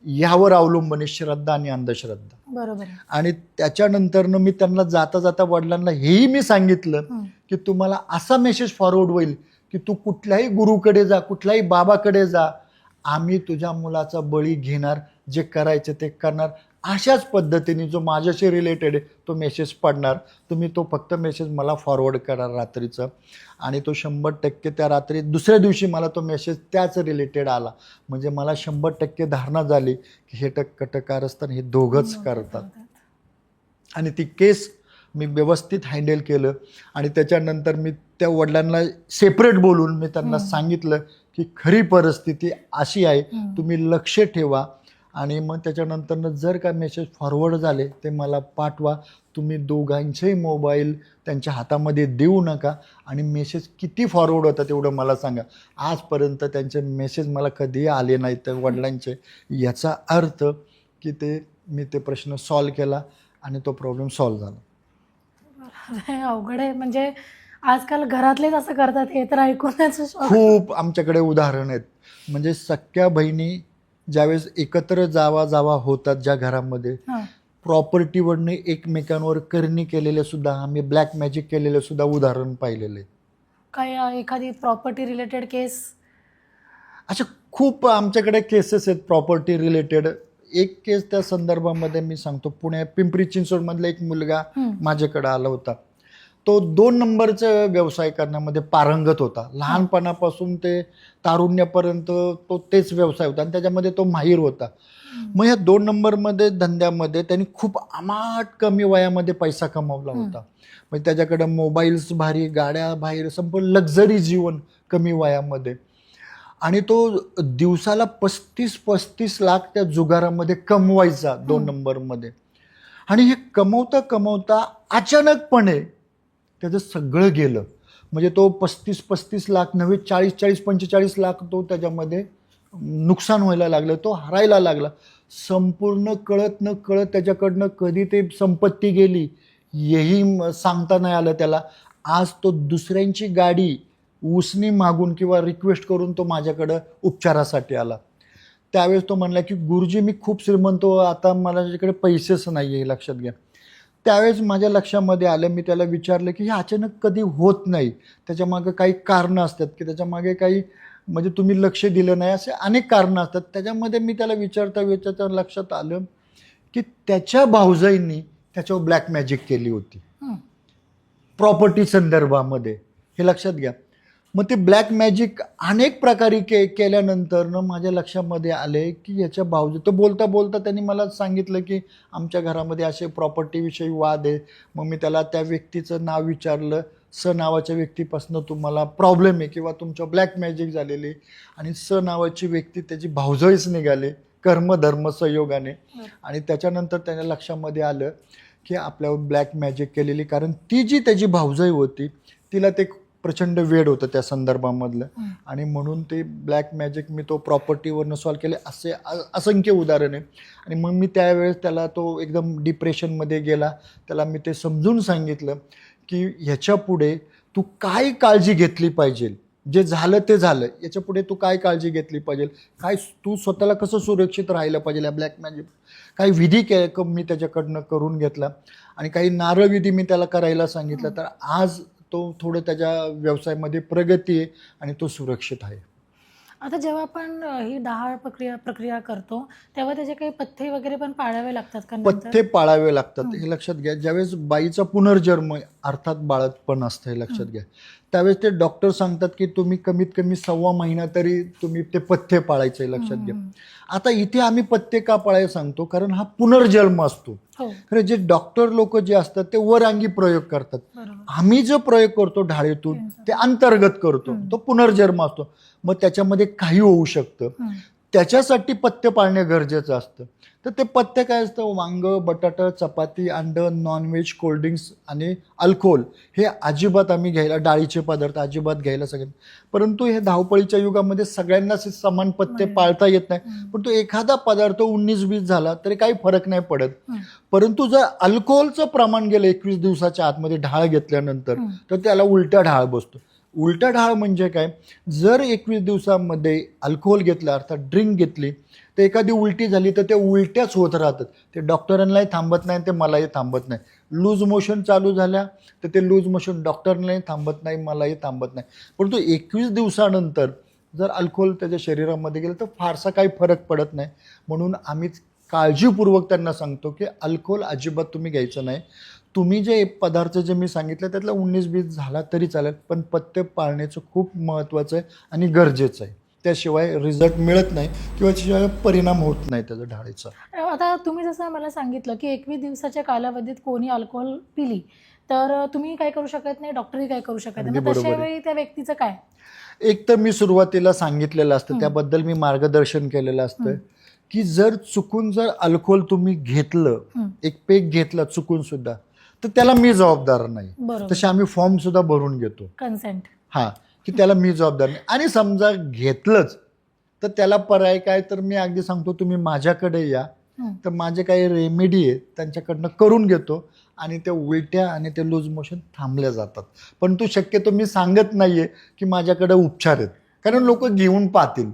ह्यावर अवलंबून आहे श्रद्धा आणि अंधश्रद्धा. बरोबर. आणि त्याच्यानंतरनं मी त्यांना जाता जाता वडिलांना हेही मी सांगितलं की तुम्हाला असा मेसेज फॉरवर्ड होईल की तू कुठल्याही गुरुकडे जा, कुठल्याही बाबाकडे जा, आम्ही तुझ्या मुलाचा बळी घेणार, जे करायचं ते करणार. अशाच पद्धतीने जो माझ्याशी रिलेटेड आहे तो मेसेज पडणार. तुम्ही तो फक्त मेसेज मला फॉरवर्ड करा रात्रीचं. आणि तो 100% त्या रात्री दुसऱ्या दिवशी मला तो मेसेज त्याच रिलेटेड आला. म्हणजे मला 100% धारणा झाली की हे कटकारस्थान हे दोघंच करतात. आणि ती केस मी व्यवस्थित हँडल केलं. आणि त्याच्यानंतर मी त्या वडिलांना सेपरेट बोलून मी त्यांना सांगितलं की खरी परिस्थिती अशी आहे, तुम्ही लक्ष ठेवा. आणि मग त्याच्यानंतर जर का मेसेज फॉरवर्ड झाले ते मला पाठवा. तुम्ही दोघांचेही मोबाईल त्यांच्या हातामध्ये देऊ नका. आणि मेसेज किती फॉरवर्ड होता तेवढं मला सांगा. आजपर्यंत त्यांचे मेसेज मला कधीही आले नाहीत त्या वडिलांचे. याचा अर्थ की मी ते प्रश्न सॉल्व केला आणि तो प्रॉब्लेम सॉल्व झाला. अवघड आहे. म्हणजे आजकाल घरातलेच असं करतात हे तर ऐकूनच खूप आमच्याकडे उदाहरण आहेत. म्हणजे सख्या बहिणी ज्यावेळेस एकत्र जावा होतात ज्या घरामध्ये, प्रॉपर्टीवरने एकमेकांवर करणी केलेले सुद्धा, आम्ही ब्लॅक मॅजिक केलेले सुद्धा उदाहरण पाहिलेले. काय एखादी प्रॉपर्टी रिलेटेड केस? अशा खूप आमच्याकडे केसेस आहेत प्रॉपर्टी रिलेटेड. एक केस त्या संदर्भामध्ये मी सांगतो. पिंपरी चिंचवडमधला एक मुलगा माझ्याकडे आला होता. तो 2 नंबरचा व्यवसाय करण्यामध्ये पारंगत होता. लहानपणापासून ते तारुण्यापर्यंत तो तेच व्यवसाय होता आणि त्याच्यामध्ये तो माहीर होता. मग ह्या 2 नंबरमध्ये धंद्यामध्ये त्यांनी खूप अमाट कमी वयामध्ये पैसा कमावला होता. म्हणजे त्याच्याकडे मोबाईल्स भारी, गाड्या बाहेर, संपूर्ण लक्झरी जीवन कमी वयामध्ये. आणि तो दिवसाला 35 लाख त्या जुगारामध्ये कमवायचा 2 नंबरमध्ये. आणि हे कमवता कमवता अचानकपणे त्याचं सगळं गेलं. म्हणजे तो 35 लाख नव्हे 40-45 लाख तो त्याच्यामध्ये नुकसान व्हायला लागलं, तो हरायला लागला. संपूर्ण कळत न कळत त्याच्याकडनं कधी ते संपत्ती गेली हेही सांगता नाही आलं त्याला. आज तो दुसऱ्यांची गाडी उसनी मागून किंवा रिक्वेस्ट करून तो माझ्याकडं उपचारासाठी आला. त्यावेळेस तो म्हणला की गुरुजी मी खूप श्रीमंत, आता माझ्याकडे पैसेच नाही आहे. लक्षात घ्या. त्यावेळेस माझ्या लक्षामध्ये आलं, मी त्याला विचारलं की हे अचानक कधी होत नाही, त्याच्यामागं काही कारणं असतात की काही म्हणजे तुम्ही लक्ष दिलं नाही, असे अनेक कारणं असतात. त्याच्यामध्ये मी त्याला विचारता लक्षात आलं की त्याच्या भाऊजाईंनी त्याच्यावर ब्लॅक मॅजिक केली होती प्रॉपर्टी संदर्भामध्ये. हे लक्षात घ्या. मग ते ब्लॅक मॅजिक अनेक प्रकारे केल्यानंतर माझ्या लक्षामध्ये आले की याच्या भाऊजी, तो बोलता बोलता त्यांनी मला सांगितलं की आमच्या घरामध्ये असे प्रॉपर्टीविषयी वाद आहे. मग मी त्याला त्या व्यक्तीचं नाव विचारलं. नावाच्या व्यक्तीपासून तुम्हाला प्रॉब्लेम आहे किंवा तुमच्या ब्लॅक मॅजिक झालेली. आणि नावाची व्यक्ती त्याची भाऊजाईच निघाले कर्मधर्म संयोगाने. आणि त्याच्यानंतर त्याच्या लक्षामध्ये आलं की आपल्यावर ब्लॅक मॅजिक केलेली, कारण ती जी त्याची भाऊजाई होती तिला ते प्रचंड वेड होतं त्या संदर्भामधलं. आणि म्हणून ते ब्लॅक मॅजिक मी तो प्रॉपर्टीवरनं सॉल्व केले. असे असंख्य उदाहरण आहे. आणि मग मी त्यावेळेस त्याला, तो एकदम डिप्रेशनमध्ये गेला, त्याला मी ते समजून सांगितलं की ह्याच्या पुढे तू काय काळजी घेतली पाहिजे. जे झालं ते झालं, याच्या पुढे तू काय काळजी घेतली पाहिजे, काय तू स्वतःला कसं सुरक्षित राहिलं पाहिजे. या ब्लॅक मॅजिक काही विधी मी त्याच्याकडनं करून घेतला आणि काही नारळ विधी मी त्याला करायला सांगितलं. तर आज तो थोडं त्याच्या व्यवसायामध्ये प्रगती आहे आणि तो सुरक्षित आहे. आता जेव्हा आपण ही डहाळ प्रक्रिया करतो तेव्हा त्याचे काही पथ्ये वगैरे पण पाळावे लागतात का नंतर? पथ्ये पाळावे लागतात, हे लक्षात घ्या. ज्यावेळेस बाईचा पुनर्जन्म अर्थात बाळंतपण असतं, हे लक्षात घ्या. त्यावेळेस ते डॉक्टर सांगतात की तुम्ही कमीत कमी 1.25 महिना तरी तुम्ही ते पथ्ये पाळायचे, लक्षात घ्या. आता इथे आम्ही पथ्ये का पाळायला सांगतो, कारण हा पुनर्जन्म असतो. हो, खरं जे डॉक्टर लोक जे असतात ते वरांगी प्रयोग करतात. बरोबर. आम्ही जो प्रयोग करतो ढाळीतून ते अंतर्गत करतो, तो पुनर्जन्म असतो. मग त्याच्यामध्ये काही होऊ शकतं, त्याच्यासाठी पथ्य पाळणे गरजेचं असतं. तर ते पथ्य काय असतं, वांग, बटाटा, चपाती, अंड, नॉनव्हेज, कोल्ड्रिंक्स आणि अल्कोहोल हे अजिबात आम्ही घ्यायला, डाळीचे पदार्थ अजिबात घ्यायला सांगेन. परंतु हे धावपळीच्या युगामध्ये सगळ्यांनाच समान पथ्य पाळता येत नाही. पण तो एखादा पदार्थ 19-20 झाला तरी काही फरक नाही पडत. परंतु जर अल्कोहोलचं प्रमाण गेलं 21 दिवसाच्या आतमध्ये ढाळ घेतल्यानंतर, तर त्याला उलट्या ढाळ बसतो. उलटा ढाळ म्हणजे काय, जर 21 दिवसामध्ये अल्कोहोल घेतलं, अर्थात ड्रिंक घेतली, तर एखादी उलटी झाली तर ते उलट्याच होत राहतात. ते डॉक्टरांनाही थांबत नाही, ते मलाही थांबत नाही. लूज मोशन चालू झाल्या तर ते लूज मोशन डॉक्टरलाही थांबत नाही, मलाही थांबत नाही. परंतु 21 दिवसानंतर जर अल्कोहोल त्याच्या शरीरामध्ये गेलं तर फारसा काही फरक पडत नाही. म्हणून आम्ही काळजीपूर्वक त्यांना सांगतो की अल्कोहोल अजिबात तुम्ही घ्यायचं नाही. तुम्ही जे पदार्थ जे मी सांगितले त्यातला 19-20 झाला तरी चालेल, पण पथ्य पाळण्याचं खूप महत्त्वाचं आहे आणि गरजेचं आहे. त्याशिवाय रिझल्ट मिळत नाही किंवा त्याशिवाय परिणाम होत नाही त्याचा ढाळीचा. आता तुम्ही जसं मला सांगितलं की 21 दिवसाच्या कालावधीत कोणी अल्कोहोल पिली तर तुम्ही काय करू शकत नाही, डॉक्टरही काय करू शकत नाही. मग तशा वेळी त्या व्यक्तीचं काय? एक तर मी सुरुवातीला सांगितलेलं असतं, त्याबद्दल मी मार्गदर्शन केलेलं असतं की जर चुकून जर अल्कोहोल तुम्ही घेतलं, एक पेग घेतला चुकून सुद्धा, तर त्याला मी जबाबदार नाही. बरोबर. तसे आम्ही फॉर्म सुद्धा भरून घेतो, कन्सेंट. हां, की त्याला मी जबाबदार नाही. आणि समजा घेतलंच तर त्याला पर्याय काय, तर मी अगदी सांगतो तुम्ही माझ्याकडे या, तर माझे काही रेमेडी आहेत त्यांच्याकडनं करून घेतो आणि त्या उलट्या आणि ते लूज मोशन थांबल्या जातात. पण तो शक्यतो मी सांगत नाहीये की माझ्याकडे उपचार आहेत, कारण लोक घेऊन पाहतील,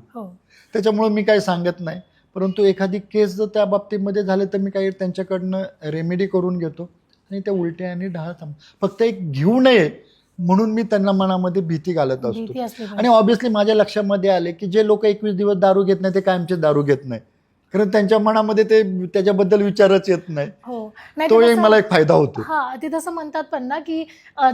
त्याच्यामुळे मी काही सांगत नाही. परंतु एखादी केस जर त्या बाबतीमध्ये झाले तर मी काही त्यांच्याकडनं रेमेडी करून घेतो आणि त्या उलट्या आणि ढाळ थांब. फक्त एक घेऊ नये म्हणून मी त्यांना मनामध्ये भीती घालत असतो. आणि ऑब्व्हियसली माझ्या लक्षामध्ये आले की जे लोक 21 दिवस दारू घेत नाही ते कायमचे दारू घेत नाही, कारण त्यांच्या मनामध्ये ते त्याच्याबद्दल विचारच येत नाही. तो एक मला एक फायदा होतो. हा, ते तसं म्हणतात पण ना की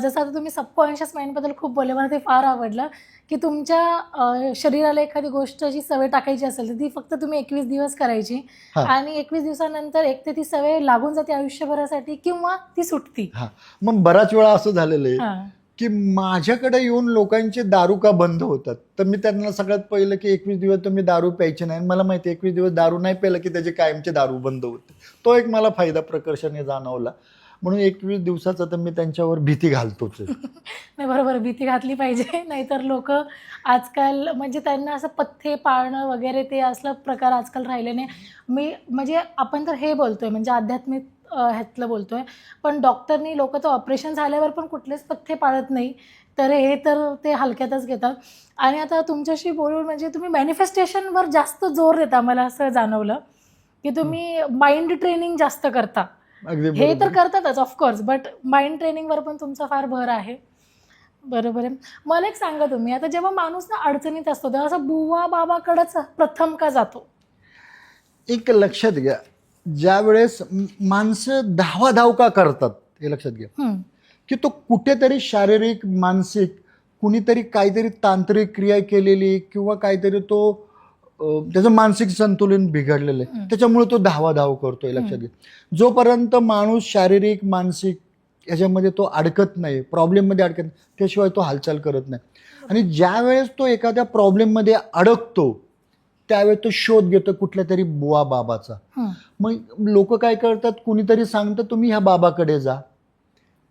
जसं आता तुम्ही सबकॉन्शियस माइंड बद्दल खूप बोलले, मला ते फार आवडलं की तुमच्या शरीराला एखादी गोष्टची सवय टाकायची असेल तर ती फक्त तुम्ही 21 दिवस करायची आणि 21 दिवसानंतर एक तर ती सवय लागून जाते आयुष्यभरासाठी किंवा ती सुटती. हा, मग बराच वेळा असं झालेलं आहे की माझ्याकडे येऊन लोकांचे दारू का बंद होतात, तर मी त्यांना सगळ्यात पहिलं की 21 दिवस तुम्ही दारू प्यायचे नाही. मला माहिती 21 दिवस दारू नाही प्यायला की त्याचे कायमचे दारू बंद होते. तो एक मला फायदा प्रकर्षाने जाणवला, म्हणून 21 दिवसाचा तर मी त्यांच्यावर भीती घालतोच. नाही, बरोबर, भीती घातली पाहिजे. नाहीतर लोक आजकाल म्हणजे त्यांना असं पथ्ये पाळणं वगैरे ते असलं प्रकार आजकाल राहिले नाही. मी म्हणजे आपण तर हे बोलतोय म्हणजे आध्यात्मिक ह्यातलं बोलतोय, पण डॉक्टरनी लोक तर ऑपरेशन झाल्यावर पण कुठलेच पथ्ये पाळत नाही, तर हे तर ते हलक्यातच घेतात. आणि आता तुमच्याशी बोलून म्हणजे तुम्ही मॅनिफेस्टेशनवर जास्त जोर देता, मला असं जाणवलं की तुम्ही माइंड ट्रेनिंग जास्त करता. हे तर करतातच ऑफकोर्स, बट माइंड ट्रेनिंगवर पण तुमचा फार भर आहे. बरोबर आहे. मला एक सांगा, तुम्ही आता जेव्हा माणूस ना अडचणीत असतो तेव्हा असं बुवा बाबाकडेच प्रथम का जातो? एक लक्षात घ्या, ज्या वेळेस माणसं धावाधाव का करतात हे लक्षात घ्या की तो कुठेतरी शारीरिक मानसिक कुणीतरी काहीतरी तांत्रिक क्रिया केलेली किंवा काहीतरी तो त्याचं मानसिक संतुलन बिघडलेलं आहे, त्याच्यामुळे तो धावाधाव करतोय. लक्षात घ्या, जोपर्यंत माणूस शारीरिक मानसिक याच्यामध्ये तो अडकत नाही, प्रॉब्लेममध्ये अडकत नाही, त्याशिवाय तो हालचाल करत नाही. आणि ज्या वेळेस तो एखाद्या प्रॉब्लेममध्ये अडकतो त्यावेळेस तो शोध घेतो कुठल्या तरी बुवा बाबाचा. मग लोक काय करतात, कुणीतरी सांगतं तुम्ही ह्या बाबाकडे जा,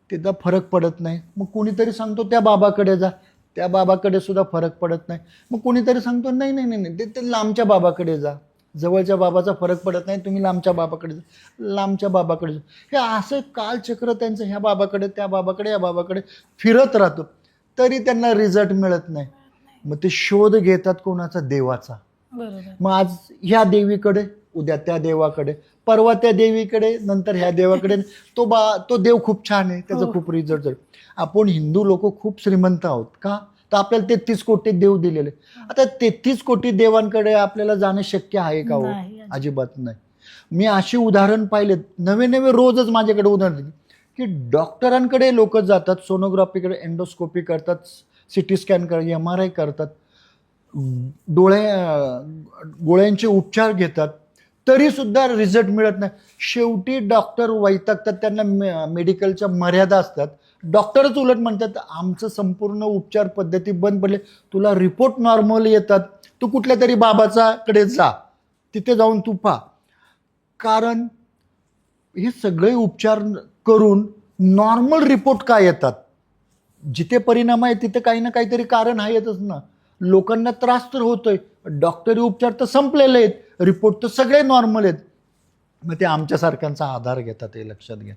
त्याचा फरक पडत नाही. मग कुणीतरी सांगतो त्या बाबाकडे जा, त्या बाबाकडे सुद्धा फरक पडत नाही. मग कुणीतरी सांगतो नाही नाही नाही ते लांबच्या बाबाकडे जा, जवळच्या बाबाचा फरक पडत नाही, तुम्ही लांबच्या बाबाकडे जा, लांबच्या बाबाकडे जा. हे असं कालचक्र त्यांचं ह्या बाबाकडे त्या बाबाकडे या बाबाकडे फिरत राहतं, तरी त्यांना रिझल्ट मिळत नाही. मग ते शोध घेतात कोणाचा? देवाचा. बरोबर. मग आज ह्या देवीकडे, उद्या त्या देवाकडे, परवा त्या देवीकडे, नंतर ह्या देवाकडे. तो देव खूप छान आहे, त्याचं हो. खूप रिझल्ट. आपण हिंदू लोक खूप श्रीमंत आहोत का? तर आपल्याला 33 कोटी देव दिलेले. आता 33 कोटी देवांकडे आपल्याला जाणं शक्य आहे का? हो, नाही, अजिबात नाही. मी अशी उदाहरण पाहिलेत, नवे नवे रोजच माझ्याकडे उदाहरण, की डॉक्टरांकडे लोक जातात, सोनोग्राफीकडे, एंडोस्कोपी करतात, सिटी स्कॅन करतात, MRI करतात, गोळ्यांचे उपचार घेतात, तरी सुद्धा रिझल्ट मिळत नाही. शेवटी डॉक्टर वैतागतात, त्यांना मेडिकलच्या मर्यादा असतात. डॉक्टरच उलट म्हणतात आमचं संपूर्ण उपचार पद्धती बंद पडले, तुला रिपोर्ट नॉर्मल येतात, तू कुठल्या तरी बाबाच्याकडे जा, तिथे जाऊन तू पहा. कारण हे सगळे उपचार करून नॉर्मल रिपोर्ट का येतात? जिथे परिणाम आहे तिथे काही ना काहीतरी कारण आहेतच ना. लोकांना त्रास तर होतोय, डॉक्टरी उपचार तर संपलेले आहेत, रिपोर्ट तर सगळे नॉर्मल आहेत. मग ते आमच्यासारख्यांचा आधार घेतात, हे लक्षात घ्या.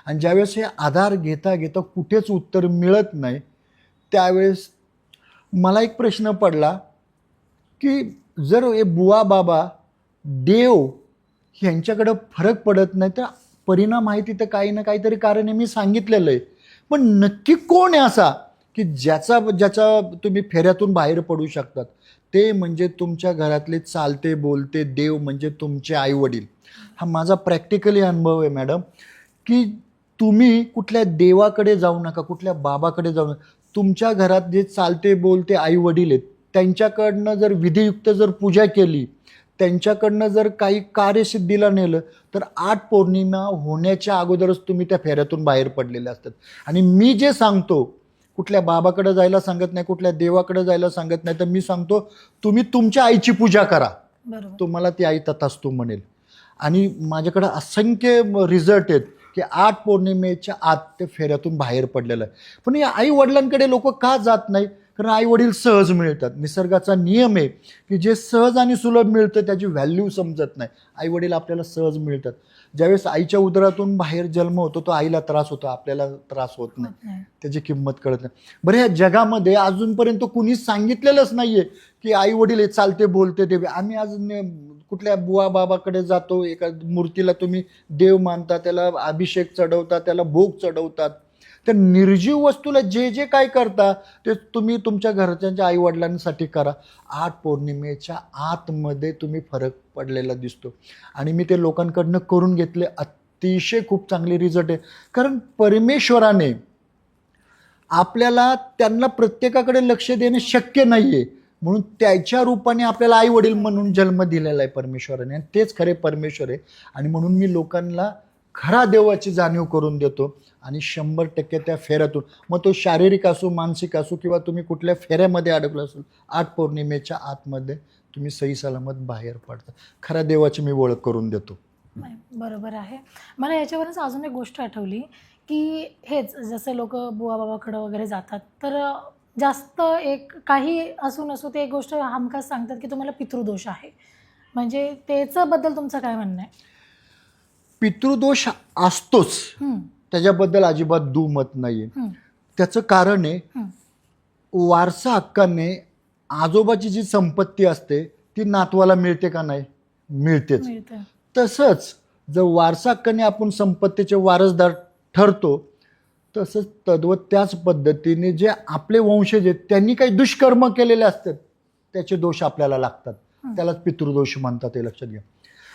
आणि ज्यावेळेस हे आधार घेता घेता कुठेच उत्तर मिळत नाही, त्यावेळेस मला एक प्रश्न पडला की जर हे बुवा बाबा देव ह्यांच्याकडं फरक पडत नाही, तर परिणाम आहे तिथं काही ना काहीतरी कारण आहे, मी सांगितलेलं आहे. पण नक्की कोण आहे असा की ज्याचा तुम्ही फेऱ्यातून बाहेर पडू शकतात? ते म्हणजे तुमच्या घरातले चालते बोलते देव, म्हणजे तुमचे आई वडील. हा माझा प्रॅक्टिकली अनुभव आहे मॅडम, की तुम्ही कुठल्या देवाकडे जाऊ नका, कुठल्या बाबाकडे जाऊ नका. तुमच्या घरात जे चालते बोलते आई वडील आहेत, त्यांच्याकडनं जर विधियुक्त जर पूजा केली, त्यांच्याकडनं जर काही कार्यसिद्धीला नेलं, तर 8 पौर्णिमा होण्याच्या अगोदरच तुम्ही त्या फेऱ्यातून बाहेर पडलेले असतात. आणि मी जे सांगतो, कुठल्या बाबाकडे जायला सांगत नाही, कुठल्या देवाकडे जायला सांगत नाही, तर मी सांगतो तुम्ही तुमच्या आईची पूजा करा, बरोबर. तुम्हाला ती आई तथास्तु म्हणेल. आणि माझ्याकडे असंख्य रिझल्ट आहेत की 8 पौर्णिमेच्या आत ते फेऱ्यातून बाहेर पडलेलं आहे. पण या आई वडिलांकडे लोक का जात नाही? कारण आई वडील सहज मिळतात. निसर्गाचा नियम आहे की जे सहज आणि सुलभ मिळतं त्याची व्हॅल्यू समजत नाही. आई वडील आपल्याला सहज मिळतात. ज्यावेळेस आईच्या उदरातून बाहेर जन्म होतो, तो आईला त्रास होतो, आपल्याला त्रास होत नाही, त्याची किंमत कळत नाही. बरं, ह्या जगामध्ये अजूनपर्यंत कुणीच सांगितलेलंच नाहीये की आई वडील हे चालते बोलते देव. आम्ही आज कुठल्या बुवा बाबाकडे जातो, एका मूर्तीला तुम्ही देव मानता, त्याला अभिषेक चढवता, त्याला भोग चढवतात. त्या निर्जीव वस्तूला जे जे काय करता ते तुम्ही तुमच्या घरच्यांच्या आई वडिलांसाठी करा. 8 पौर्णिमेच्या आतमध्ये तुम्ही फरक पडलेला दिसतो. आणि मी ते लोकांकडनं करून घेतले, अतिशय खूप चांगले रिझल्ट आहे. कारण परमेश्वराने आपल्याला त्यांना प्रत्येकाकडे लक्ष देणे शक्य नाहीये, म्हणून त्याच्या रूपाने आपल्याला आई वडील म्हणून जन्म दिलेला आहे परमेश्वराने, आणि तेच खरे परमेश्वर आहे. आणि म्हणून मी लोकांना खरा देवाची जाणीव करून देतो. आणि 100% त्या फेऱ्यातून, मग तो शारीरिक असो, मानसिक असो, किंवा तुम्ही कुठल्या फेऱ्यामध्ये अडकला असेल, 8 पौर्णिमेच्या आतमध्ये तुम्ही सही सलामत बाहेर पडता. खऱ्या देवाची मी ओळख करून देतो. नाही, बरोबर आहे. मला याच्यावरच अजून एक गोष्ट आठवली की हेच जसं लोक बुवा बाबाकडं वगैरे जातात, तर जास्त एक काही असू नसू ते एक गोष्ट हमखास सांगतात की तुम्हाला पितृदोष आहे. म्हणजे त्याच्याबद्दल तुमचं काय म्हणणं आहे? पितृदोष असतोच, त्याच्याबद्दल अजिबात दुमत नाहीये. त्याचं कारण आहे, वारसा हक्काने आजोबाची जी संपत्ती असते ती नातवाला मिळते का? नाही, मिळतेच. तसंच जर वारसा हक्काने आपण संपत्तीचे वारसदार ठरतो, तसंच तद्वत त्याच पद्धतीने जे आपले वंशज आहेत त्यांनी काही दुष्कर्म केलेले असतात, त्याचे दोष आपल्याला लागतात. त्यालाच पितृदोष म्हणतात, हे लक्षात घ्या.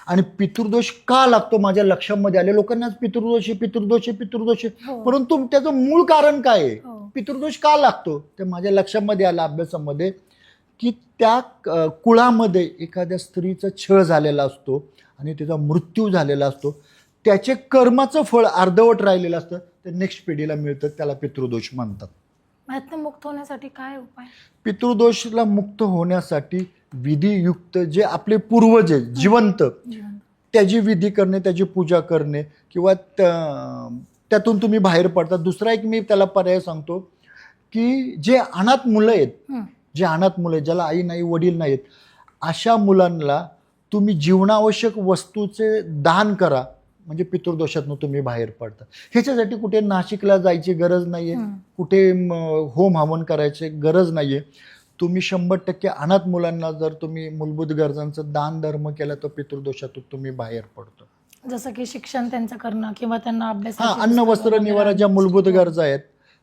आणि पितृदोष का लागतो माझ्या लक्षामध्ये आले, लोकांनाच पितृदोष पितृदोष, परंतु त्याचं मूळ कारण काय आहे, पितृदोष का लागतो, ते माझ्या लक्षामध्ये आलं अभ्यासामध्ये, की त्या कुळामध्ये एखाद्या स्त्रीचा छळ झालेला असतो आणि तिचा मृत्यू झालेला असतो, त्याचे कर्माचं फळ अर्धवट राहिलेलं असतं, ते नेक्स्ट पिढीला मिळतं, त्याला पितृदोष म्हणतात. यातनं मुक्त होण्यासाठी काय उपाय? पितृदोषला मुक्त होण्यासाठी विधियुक्त जे आपले पूर्वज आहेत जिवंत, त्याची विधी करणे, त्याची पूजा करणे, किंवा त्यातून तुम्ही बाहेर पडता. दुसरा एक मी त्याला पर्याय सांगतो, की जे अनाथ मुलं आहेत, ज्याला आई नाही वडील नाहीत, अशा मुलांना तुम्ही जीवनावश्यक वस्तूचे दान करा, म्हणजे पितृदोषातून तुम्ही बाहेर पडता. ह्याच्यासाठी कुठे नाशिकला जायची गरज नाहीये, कुठे होम हवन करायची गरज नाहीये. तुम्ही 100% अनाथ मुलांना जर तुम्ही मूलभूत गरजांचं दान धर्म केला तर पितृदोषातून तुम्ही बाहेर पडतो. जसं की शिक्षण त्यांचं करणं किंवा त्यांना हा, अभ्यासाची अन्न पुस्तकं वस्त्र वगैरे निवारा ज्या आणण्याची. मूलभूत हो. गरजा आहेत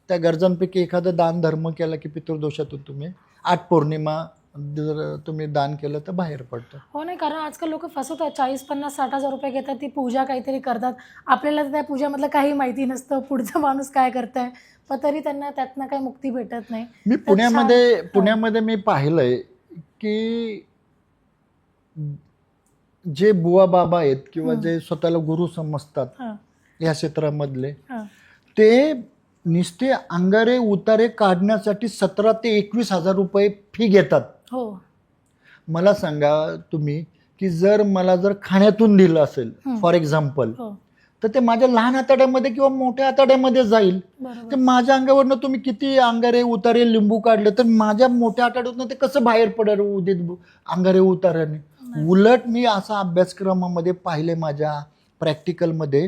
त्या गरजांपैकी एखादं दान धर्म केला की पितृदोषातून तुम्ही 8 पौर्णिमा जर तुम्ही दान केलं तर बाहेर पडतं. हो नाही, कारण आजकाल लोक फसवतात. 40, 50, 60 हजार रुपये घेतात, ती पूजा काहीतरी करतात. आपल्याला त्या पूजामधलं काही माहिती नसतं, पुढचा माणूस काय करताय, पण तरी त्यांना त्यातनं काही मुक्ती भेटत नाही. मी तर छान. पुण्यामध्ये मी पाहिलंय की जे बुवा बाबा आहेत किंवा जे स्वतःला गुरु समजतात हां या क्षेत्रामधले, हां ते नुसते अंगारे उतारे काढण्यासाठी 17 ते 21 हजार रुपये फी घेतात. हो मला सांगा तुम्ही की जर मला खाण्यातून दिलं असेल फॉर एक्झाम्पल, हो तर ते माझ्या लहान आतड्यामध्ये किंवा मोठ्या आतड्यामध्ये जाईल. बरोबर. तर माझ्या अंगावरनं तुम्ही किती अंगारे उतारे लिंबू काढले तर माझ्या मोठ्या आतड्यातनं ते कसं बाहेर पडेल उदित अंगारे उतार्याने. उलट मी असा अभ्यासक्रमामध्ये पाहिले माझ्या प्रॅक्टिकलमध्ये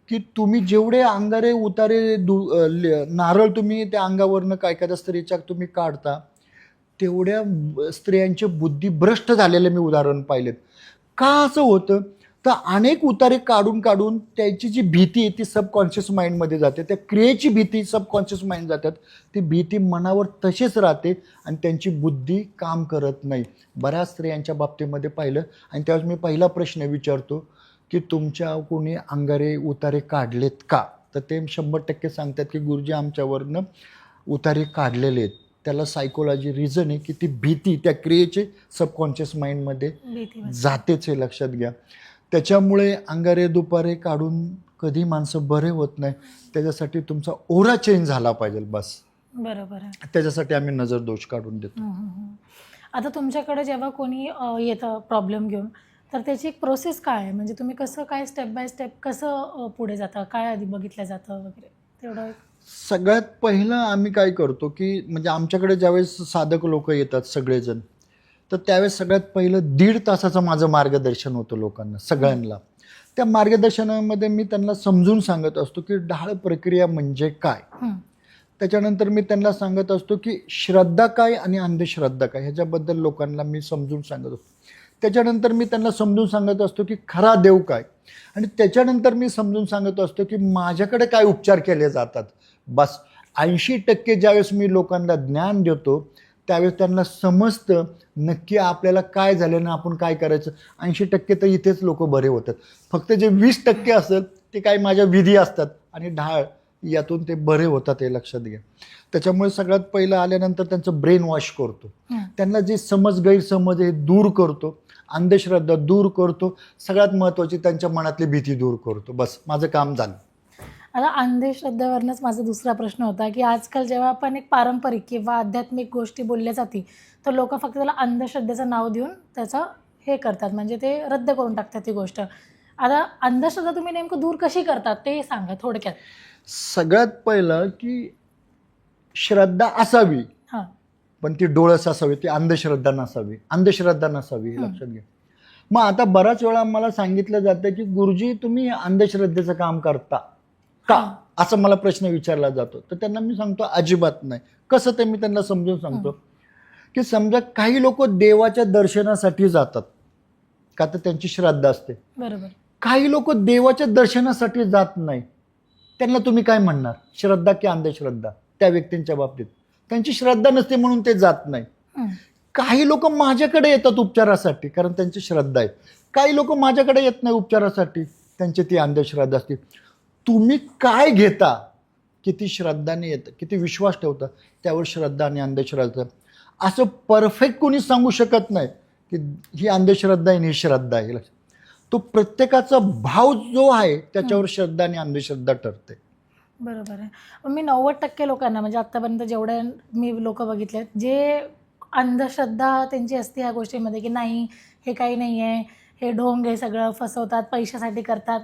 की तुम्ही जेवढे अंगारे उतारे नारळ तुम्ही त्या अंगावरनं काय एखाद्या स्त्रीच्या तुम्ही काढता तेवढ्या स्त्रियांचे बुद्धी भ्रष्ट झालेले मी उदाहरण पाहिलेत. का असं होतं तर अनेक उतारे काढून काढून त्याची जी भीती आहे ती सबकॉन्शियस माइंडमध्ये जाते, त्या क्रियेची भीती सबकॉन्शियस माइंड जातात, ती भीती मनावर तशीच राहते आणि त्यांची बुद्धी काम करत नाही. बऱ्याच स्त्रियांच्या बाबतीमध्ये पाहिलं आणि त्यावेळेस मी पहिला प्रश्न विचारतो की तुमच्या कोणी अंगारे उतारे काढलेत का, तर ते 100% सांगतात की गुरुजी आमच्यावरनं उतारे काढलेले आहेत. त्याला सायकोलॉजी रिझन आहे की ती भीती त्या क्रियेचे सबकॉन्शियस माइंडमध्ये भीती वाटते. जातेच हे लक्षात घ्या. त्याच्यामुळे अंगारे दुपारे काढून कधी माणसं बरे होत नाही. त्याच्यासाठी तुमचा ओरा चेंज झाला पाहिजे बस. बरोबर आहे. त्याच्यासाठी आम्ही नजर दोष काढून देतो. आता तुमच्याकडे जेव्हा कोणी येतं प्रॉब्लेम घेऊन, तर त्याची एक प्रोसेस काय आहे? म्हणजे तुम्ही कसं काय स्टेप बाय स्टेप कसं पुढे जाता, काय आधी बघितलं जातं वगैरे तेवढं? सगळ्यात पहिलं आम्ही काय करतो की म्हणजे आमच्याकडे ज्यावेळेस साधक लोक येतात सगळेजण, तर त्यावेळेस सगळ्यात पहिलं 1.5 तासाचं माझं मार्गदर्शन होतं लोकांना सगळ्यांना. त्या मार्गदर्शनामध्ये मी त्यांना समजून सांगत असतो की ढाळ प्रक्रिया म्हणजे काय. त्याच्यानंतर मी त्यांना सांगत असतो की श्रद्धा काय आणि अंधश्रद्धा काय ह्याच्याबद्दल लोकांना मी समजून सांगत असतो. त्याच्यानंतर मी त्यांना समजून सांगत असतो की खरा देव काय, आणि त्याच्यानंतर मी समजून सांगत असतो की माझ्याकडे काय उपचार केले जातात. बस 80% ज्यावेळेस मी लोकांना ज्ञान देतो त्यावेळेस त्यांना समजतं नक्की आपल्याला काय झालं ना आपण काय करायचं. 80% तर इथेच लोक बरे होतात. फक्त जे 20% असेल ते काय माझ्या विधी असतात आणि ढाळ यातून ते बरे होतात हे लक्षात घ्या. त्याच्यामुळे सगळ्यात पहिलं आल्यानंतर त्यांचं ब्रेन वॉश करतो, त्यांना जे गैरसमज आहे दूर करतो, अंधश्रद्धा दूर करतो, सगळ्यात महत्त्वाची त्यांच्या मनातली भीती दूर करतो. बस माझं काम झालं. आता अंधश्रद्धेवरनंच माझा दुसरा प्रश्न होता की आजकाल जेव्हा आपण एक पारंपरिक किंवा आध्यात्मिक गोष्टी बोलल्या जाते तर लोक फक्त त्याला अंधश्रद्धेचं नाव देऊन त्याचं हे करतात, म्हणजे ते रद्द करून टाकतात ती गोष्ट. आता अंधश्रद्धा तुम्ही नेमकं दूर कशी करतात ते सांगा थोडक्यात. सगळ्यात पहिलं की श्रद्धा असावी हां पण ती डोळस असावी, ती अंधश्रद्धा नसावी हे लक्षात घ्या. मग आता बराच वेळा मला सांगितलं जातं की गुरुजी तुम्ही अंधश्रद्धेचं काम करता का, असं मला प्रश्न विचारला जातो. तर त्यांना मी सांगतो अजिबात नाही. कसं ते मी त्यांना समजून सांगतो की समजा काही लोक देवाच्या दर्शनासाठी जातात का तर त्यांची श्रद्धा असते, बरोबर. काही लोक देवाच्या दर्शनासाठी जात नाही. त्यांना तुम्ही काय म्हणणार, श्रद्धा की अंधश्रद्धा? त्या व्यक्तींच्या बाबतीत त्यांची श्रद्धा नसते म्हणून ते जात नाही. काही लोक माझ्याकडे येतात उपचारासाठी कारण त्यांची श्रद्धा आहे, काही लोक माझ्याकडे येत नाही उपचारासाठी, त्यांची ती अंधश्रद्धा असते. तुम्ही काय घेता, किती श्रद्धाने येतं, किती विश्वास ठेवता त्यावर श्रद्धा आणि अंधश्रद्धा. असं परफेक्ट कोणी सांगू शकत नाही की ही अंधश्रद्धा आहे आणि ही श्रद्धा आहे. तो प्रत्येकाचा भाव जो आहे त्याच्यावर श्रद्धा आणि अंधश्रद्धा ठरते. बरोबर आहे. पण मी 90% लोकांना म्हणजे आत्तापर्यंत जेवढे मी लोक बघितलेत जे अंधश्रद्धा त्यांची असते ह्या गोष्टीमध्ये की नाही हे काही नाही आहे, हे ढोंग हे सगळं फसवतात, पैशासाठी करतात.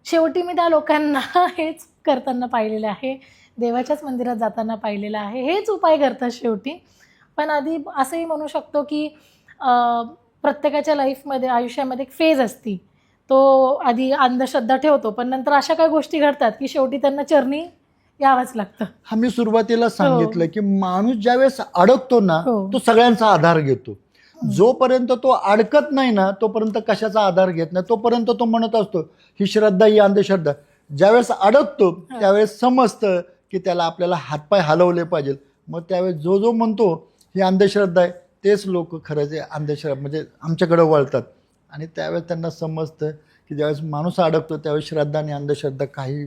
शेवटी मी त्या लोकांना हेच करताना पाहिलेलं आहे, देवाच्याच मंदिरात जाताना पाहिलेलं आहे, हेच उपाय करतात शेवटी. पण आधी असंही म्हणू शकतो की प्रत्येकाच्या लाईफमध्ये आयुष्यामध्ये एक फेज असती, तो आधी अंधश्रद्धा ठेवतो पण नंतर अशा काही गोष्टी घडतात की शेवटी त्यांना चरणी यावंच लागतं. हा मी सुरुवातीला सांगितलं की माणूस ज्यावेळेस अडकतो ना हो. तो सगळ्यांचा आधार घेतो. जोपर्यंत तो अडकत नाही ना तोपर्यंत कशाचा आधार घेत नाही, तोपर्यंत तो म्हणत असतो ही श्रद्धा ही अंधश्रद्धा. ज्यावेळेस अडकतो त्यावेळेस समजतं की त्याला आपल्याला हातपाय हलवले पाहिजे. मग त्यावेळेस जो जो म्हणतो ही अंधश्रद्धा आहे तेच लोक खरंच अंधश्रद्धा म्हणजे आमच्याकडे वळतात. आणि त्यावेळेस त्यांना समजतं की ज्यावेळेस माणूस अडकतो त्यावेळेस श्रद्धा आणि अंधश्रद्धा काही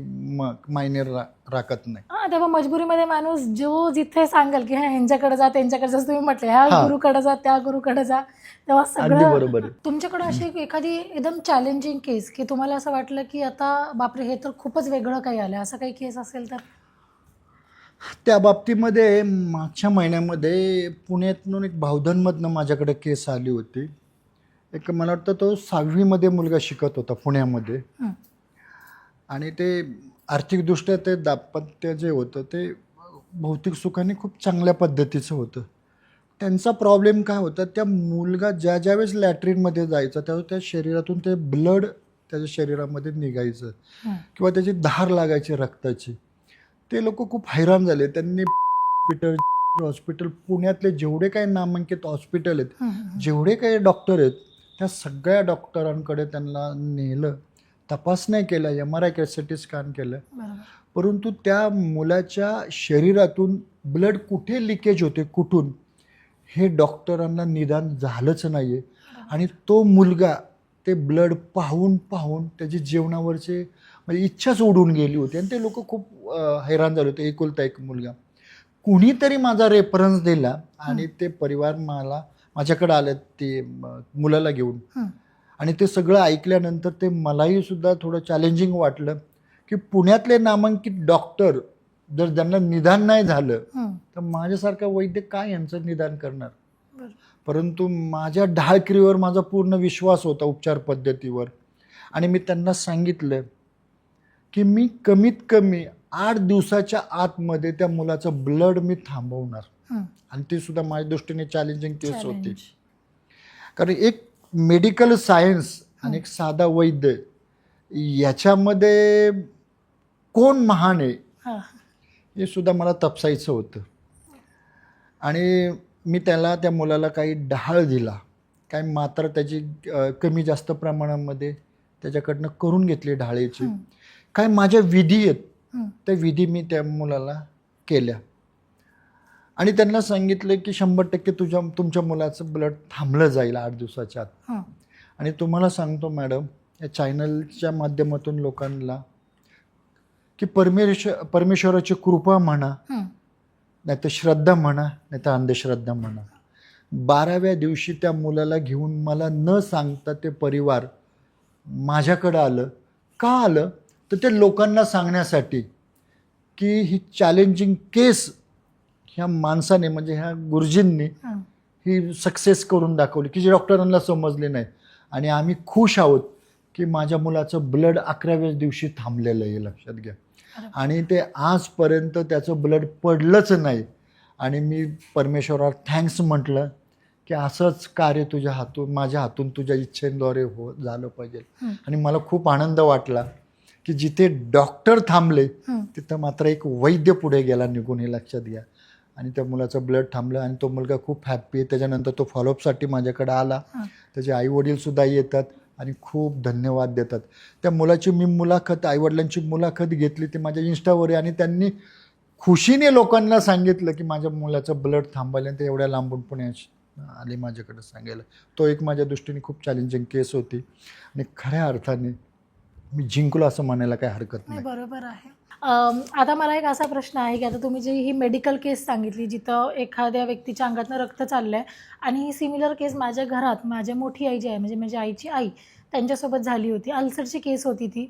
मायने राखत नाही. हा, तेव्हा मजबुरीमध्ये माणूस जो जिथे सांगेल की ह्यांच्याकडे जा त्यांच्याकडे, जसं तुम्ही म्हटलं ह्या गुरुकडे जा त्या गुरुकडे जा, तेव्हा अगदी सगळं बरोबर आहे. तुमच्याकडे अशी एखादी एकदम चॅलेंजिंग केस की तुम्हाला असं वाटलं की आता बापरे हे तर खूपच वेगळं काही आलं, असं काही केस असेल तर? त्या बाबतीमध्ये मागच्या महिन्यामध्ये पुण्यातून एक भावधनमधनं माझ्याकडे केस आली होती. एक मला वाटतं तो 6वीमध्ये मुलगा शिकत होता पुण्यामध्ये. आणि ते आर्थिकदृष्ट्या ते दाम्पत्य जे होतं ते भौतिक सुखाने खूप चांगल्या पद्धतीचं होतं. त्यांचा प्रॉब्लेम काय होता, त्या मुलगा ज्यावेळेस लॅट्रिनमध्ये जायचा त्यावेळेस त्या शरीरातून ते ब्लड त्याच्या शरीरामध्ये निघायचं किंवा त्याची धार लागायची रक्ताची. ते लोक खूप हैराण झाले. त्यांनी हॉस्पिटल पुण्यातले जेवढे काही नामांकित हॉस्पिटल आहेत, जेवढे काही डॉक्टर आहेत त्या सगळ्या डॉक्टरांकडे त्यांना नेलं, तपासण्या केल्या, MRI केलं, CT स्कॅन केलं. परंतु त्या मुलाच्या शरीरातून ब्लड कुठे लिकेज होते कुठून हे डॉक्टरांना निदान झालंच नाही आहे. आणि तो मुलगा ते ब्लड पाहून पाहून त्याची जेवणावरचे म्हणजे इच्छाच उडून गेली होती. आणि ते लोक खूप हैराण झाले होते. एकुलता एक मुलगा. कुणीतरी माझा रेफरन्स दिला आणि ते परिवार माझ्याकडे आले ते मुलाला घेऊन. आणि ते सगळं ऐकल्यानंतर ते मलाही सुद्धा थोडं चॅलेंजिंग वाटलं की पुण्यातले नामांकित डॉक्टर जर त्यांना निदान नाही झालं तर माझ्यासारखा वैद्य काय यांचं निदान करणार. परंतु माझ्या ढाळकिरीवर माझा पूर्ण विश्वास होता, उपचार पद्धतीवर. आणि मी त्यांना सांगितलं की मी कमीत कमी 8 दिवसाच्या आतमध्ये त्या मुलाचं ब्लड मी थांबवणार. आणि ती सुद्धा माझ्या दृष्टीने चॅलेंजिंग केस होती. कारण एक मेडिकल सायन्स आणि एक साधा वैद्य याच्यामध्ये कोण महान आहे हे सुद्धा मला तपासायचं होतं. आणि मी त्या मुलाला काही ढाळ दिला, काही मात्रा त्याची कमी जास्त प्रमाणामध्ये त्याच्याकडनं करून घेतली ढाळीची. काय माझ्या विधी आहेत त्या विधी मी त्या मुलाला केल्या. आणि त्यांना सांगितलं की 100% तुमच्या मुलाचं ब्लड थांबलं जाईल 8 दिवसाच्या आत. आणि तुम्हाला सांगतो मॅडम, या चॅनलच्या माध्यमातून लोकांना की परमेश्वराची कृपा म्हणा, नाही तर श्रद्धा म्हणा, नाही तर अंधश्रद्धा म्हणा, 12व्या दिवशी त्या मुलाला घेऊन मला न सांगता ते परिवार माझ्याकडं आलं. का आलं तर ते लोकांना सांगण्यासाठी की ही चॅलेंजिंग केस ह्या माणसाने म्हणजे ह्या गुरुजींनी ही सक्सेस करून दाखवली की जे डॉक्टरांना समजले नाही. आणि आम्ही खुश आहोत की माझ्या मुलाचं ब्लड 11व्या दिवशी थांबलेलं आहे, लक्षात घ्या. आणि ते आजपर्यंत त्याचं ब्लड पडलंच नाही. आणि मी परमेश्वरावर थँक्स म्हटलं की असंच कार्य तुझ्या हातून माझ्या हातून तुझ्या इच्छेद्वारे झालं पाहिजे. आणि मला खूप आनंद वाटला की जिथे डॉक्टर थांबले तिथं मात्र एक वैद्य पुढे गेला निघून, हे लक्षात घ्या. आणि त्या मुलाचं ब्लड थांबलं आणि तो मुलगा खूप हॅप्पी आहे. त्याच्यानंतर तो फॉलोअपसाठी माझ्याकडे आला. त्याचे आईवडीलसुद्धा येतात आणि खूप धन्यवाद देतात. त्या मुलाची मी आईवडिलांची मुलाखत घेतली, ती माझ्या इंस्टावर आहे. आणि त्यांनी खुशीने लोकांना सांगितलं की माझ्या मुलाचं ब्लड थांबायला, ते एवढ्या लांबून पुणे आले माझ्याकडे सांगायला. तो एक माझ्या दृष्टीने खूप चॅलेंजिंग केस होती. आणि खऱ्या अर्थाने मी जिंकलो असं म्हणायला काही हरकत नाही. बरोबर आहे. आता मला एक असा प्रश्न आहे की आता तुम्ही जी ही मेडिकल केस सांगितली जिथं एखाद्या व्यक्तीच्या अंगातनं रक्त चाललं आहे, आणि ही सिमिलर केस माझ्या घरात माझ्या मोठी आई जी आहे म्हणजे माझ्या आईची आई त्यांच्यासोबत झाली होती. अल्सरची केस होती ती.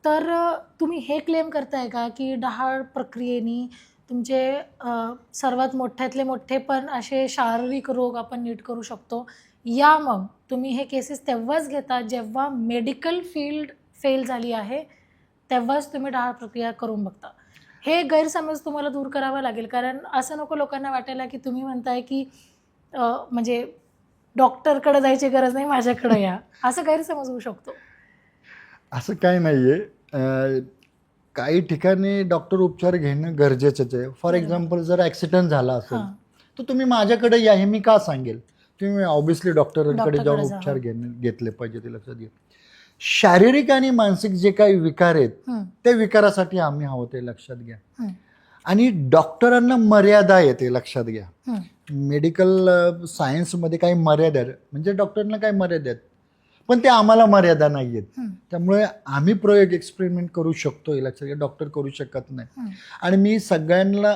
तर तुम्ही हे क्लेम करताय का की डहाळ प्रक्रियेने तुमचे सर्वात मोठ्यातले मोठे पण असे शारीरिक रोग आपण नीट करू शकतो, या मग तुम्ही हे केसेस तेव्हाच घेता जेव्हा मेडिकल फील्ड फेल झाली आहे तेव्हाच तुम्ही डहाळ प्रक्रिया करून बघता? हे गैरसमज तुम्हाला दूर करावा लागेल. कारण असं नको लोकांना वाटायला की तुम्ही म्हणताय की म्हणजे डॉक्टरकडे जायची गरज नाही, माझ्याकडे या, असं गैरसमज होऊ शकतो. असं काय नाही आहे. काही ठिकाणी डॉक्टर उपचार घेणं गरजेचंच आहे. फॉर एक्झाम्पल जर ॲक्सिडेंट झाला असेल हां. तर तुम्ही माझ्याकडे या, हे मी का सांगेल? तुम्ही ऑब्व्हियसली डॉक्टरांकडे डॉक्टरकडे जाऊन जा, उपचार हो. घेतले पाहिजे, ते लक्षात घ्या. शारीरिक आणि मानसिक जे काही विकार आहेत हं, त्या विकारासाठी आम्ही आहोत, ते लक्षात घ्या. हं, आणि डॉक्टरांना मर्यादा आहे, ते लक्षात घ्या. हं. मेडिकल सायन्समध्ये काही मर्यादा आहेत, म्हणजे डॉक्टरांना काही मर्यादा आहेत, पण ते आम्हाला मर्यादा नाही आहेत. हं. त्यामुळे आम्ही प्रयोग एक्सपेरिमेंट करू शकतो, हे लक्षात घ्या. डॉक्टर करू शकत नाही. हं. आणि मी सगळ्यांना,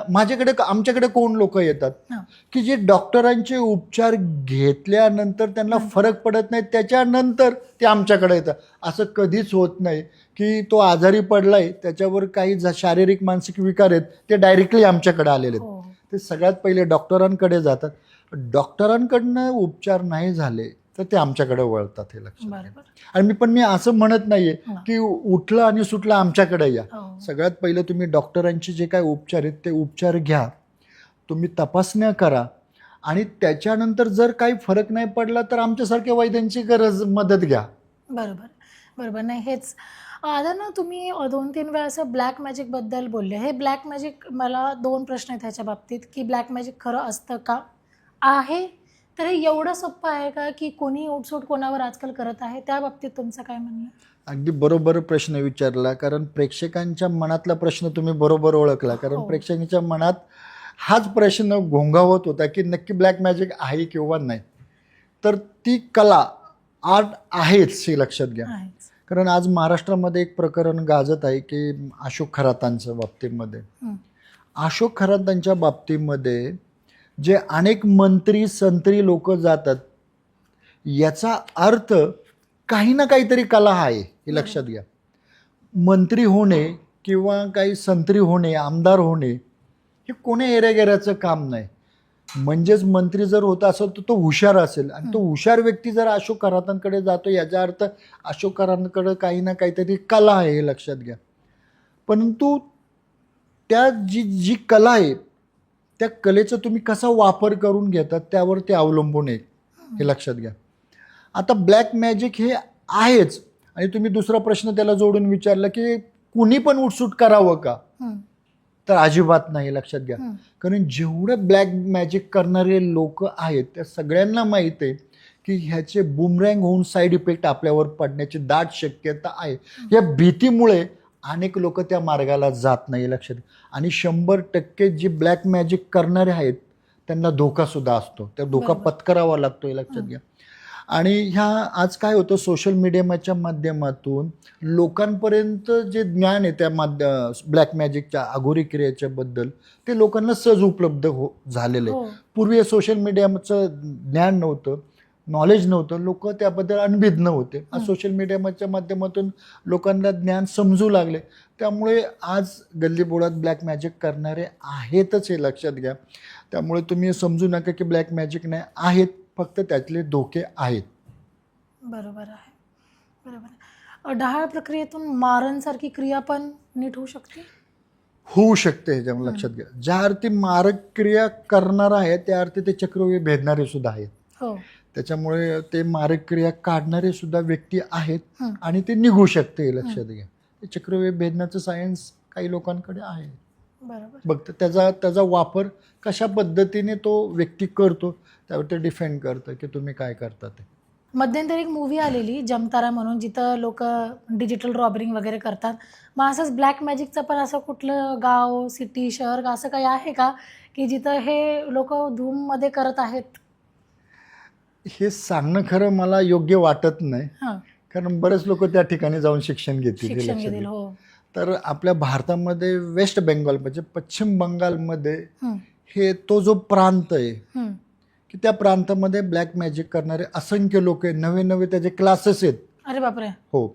आमच्याकडे कोण लोक येतात हां. की जे डॉक्टरांचे उपचार घेतल्यानंतर त्यांना फरक पडत नाही, त्याच्यानंतर ते आमच्याकडे येतात. असं कधीच होत नाही की तो आजारी पडलाय, त्याच्यावर काही शारीरिक मानसिक विकार आहेत, ते डायरेक्टली आमच्याकडे आलेले आहेत. हो. ते सगळ्यात पहिले डॉक्टरांकडे जातात. डॉक्टरांकडनं उपचार नाही झाले तर ते आमच्याकडे वळतात, हे लक्षात घ्या. बरोबर. आणि पण मी असं म्हणत नाहीये हां. की उठलं आणि सुटलं आमच्याकडे या. हो. सगळ्यात पहिलं तुम्ही डॉक्टरांचे जे काही उपचार आहेत ते उपचार घ्या, तुम्ही तपासण्या करा, आणि त्याच्यानंतर जर काही फरक नाही पडला तर आमच्यासारख्या वैद्यांची मदत घ्या. बरोबर, बरोबर. नाही हेच आता ना तुम्ही 2-3 वेळा असं ब्लॅक मॅजिकबद्दल बोलले. हे ब्लॅक मॅजिक, मला 2 प्रश्न आहेत ह्याच्या बाबतीत, की ब्लॅक मॅजिक खरं असतं का? आहे तर हे एवढं सोपं आहे का, की कोणी उठसूट कोणावर आजकाल करत आहे? त्या बाबतीत तुमचं काय म्हणणं आहे? अगदी बरोबर प्रश्न विचारला, कारण प्रेक्षकांच्या मनातला प्रश्न तुम्ही बरोबर ओळखला. कारण हो. प्रेक्षकांच्या मनात हाच प्रश्न घोंगावत होता की नक्की ब्लॅक मॅजिक आहे किंवा नाही. तर ती कला, आर्ट आहेच, हे लक्षात घ्या. आहेच. कारण आज महाराष्ट्रामध्ये एक प्रकरण गाजत आहे की अशोक खरातांच्या बाबतीमध्ये. हं. अशोक खरातांच्या बाबतीमध्ये जे अनेक मंत्री संत्री लोक जातात, याचा अर्थ काही ना काहीतरी कला आहे, हे लक्षात घ्या. मंत्री होणे किंवा काही संत्री होणे, आमदार होणे, हे कोणी एरेगेऱ्याचं काम नाही. म्हणजेच मंत्री जर होता असेल तर तो हुशार असेल, आणि तो हुशार व्यक्ती जर अशोक खरातांकडे जातो, याचा अर्थ अशोक खरातांकडे काही ना काहीतरी कला आहे, हे लक्षात घ्या. परंतु त्या जी कला आहे, त्या कलेचा तुम्ही कसा वापर करून घेतात त्यावर ते अवलंबून आहे, हे लक्षात घ्या. आता ब्लॅक मॅजिक हे आहेच, आणि तुम्ही दुसरा प्रश्न त्याला जोडून विचारला की कुणी पण उठसूट करावं का? हं. तर अजिबात नाही, लक्षात घ्या. हं. कारण जेवढे ब्लॅक मॅजिक करणारे लोक आहेत त्या सगळ्यांना माहीत आहे की ह्याचे बुमरँग होऊन साईड इफेक्ट आपल्यावर पडण्याची दाट शक्यता आहे. या भीतीमुळे अनेक लोक त्या मार्गाला जात नाही, लक्षात घ्या. आणि 100% जे ब्लॅक मॅजिक करणारे आहेत त्यांना धोकासुद्धा असतो, त्या धोका बरोबर. पत्करावा लागतो, हे लक्षात घ्या. आणि ह्या आज काय होतं, सोशल मीडियाच्या माध्यमातून लोकांपर्यंत जे ज्ञान आहे त्या ब्लॅक मॅजिकच्या अघोरी क्रियेच्या बद्दल, ते लोकांना सहज उपलब्ध झालेलं आहे. हो. पूर्वी सोशल मीडियाचं ज्ञान नव्हतं, नॉलेज नव्हतं, लोक त्याबद्दल अनभिज्ञ होते. आज सोशल मीडियाच्या माध्यमातून लोकांना ज्ञान समजू लागले, त्यामुळे आज गल्लीबोळात ब्लॅक मॅजिक करणारे आहेतच, हे लक्षात घ्या. त्यामुळे तुम्ही समजू नका की ब्लॅक मॅजिक नाही, आहेत, फक्त त्यातले धोके आहेत. बरोबर आहे, बरोबर आहे. डहाळ प्रक्रियेतून मारणसारखी क्रिया पण नीट होऊ शकते? होऊ शकते, ह्याच्यामध्ये लक्षात घ्या. ज्या अर्थी मारक क्रिया करणार आहे त्या अर्थी ते चक्रव्यूह भेदणारे सुद्धा आहेत. हो. त्याच्यामुळे ते मारक क्रिया काढणारे सुद्धा व्यक्ती आहेत, हं. आणि ते निघू शकते, हे लक्षात घ्या. ते चक्रव्यूह भेदण्याचं सायन्स काही लोकांकडे आहे. बरोबर. बघ त्याचा वापर कशा पद्धतीने तो व्यक्ती करतो त्यावर ते डिपेंड करतं की तुम्ही काय करता ते. मध्यंतरी एक मूवी आलेली जमतारा म्हणून, जिथं लोक डिजिटल रॉबरिंग वगैरे करतात. मग असंच ब्लॅक मॅजिकचं पण असं कुठलं गाव, सिटी, शहर असं काही आहे का की जिथं हे लोक धूममध्ये करत आहेत? हे सांगणं खरं मला योग्य वाटत नाही, हां. कारण बरेच लोक त्या ठिकाणी जाऊन शिक्षण घेतील, हे शिक्षण लक्षात घेतील. घ्या. हो. तर आपल्या भारतामध्ये वेस्ट बेंगॉल म्हणजे पश्चिम बंगालमध्ये हं. हे तो जो प्रांत आहे हं. की त्या प्रांतामध्ये ब्लॅक मॅजिक करणारे असंख्य लोक आहे, नवे नवे त्याचे क्लासेस आहेत. अरे बापरे. हो,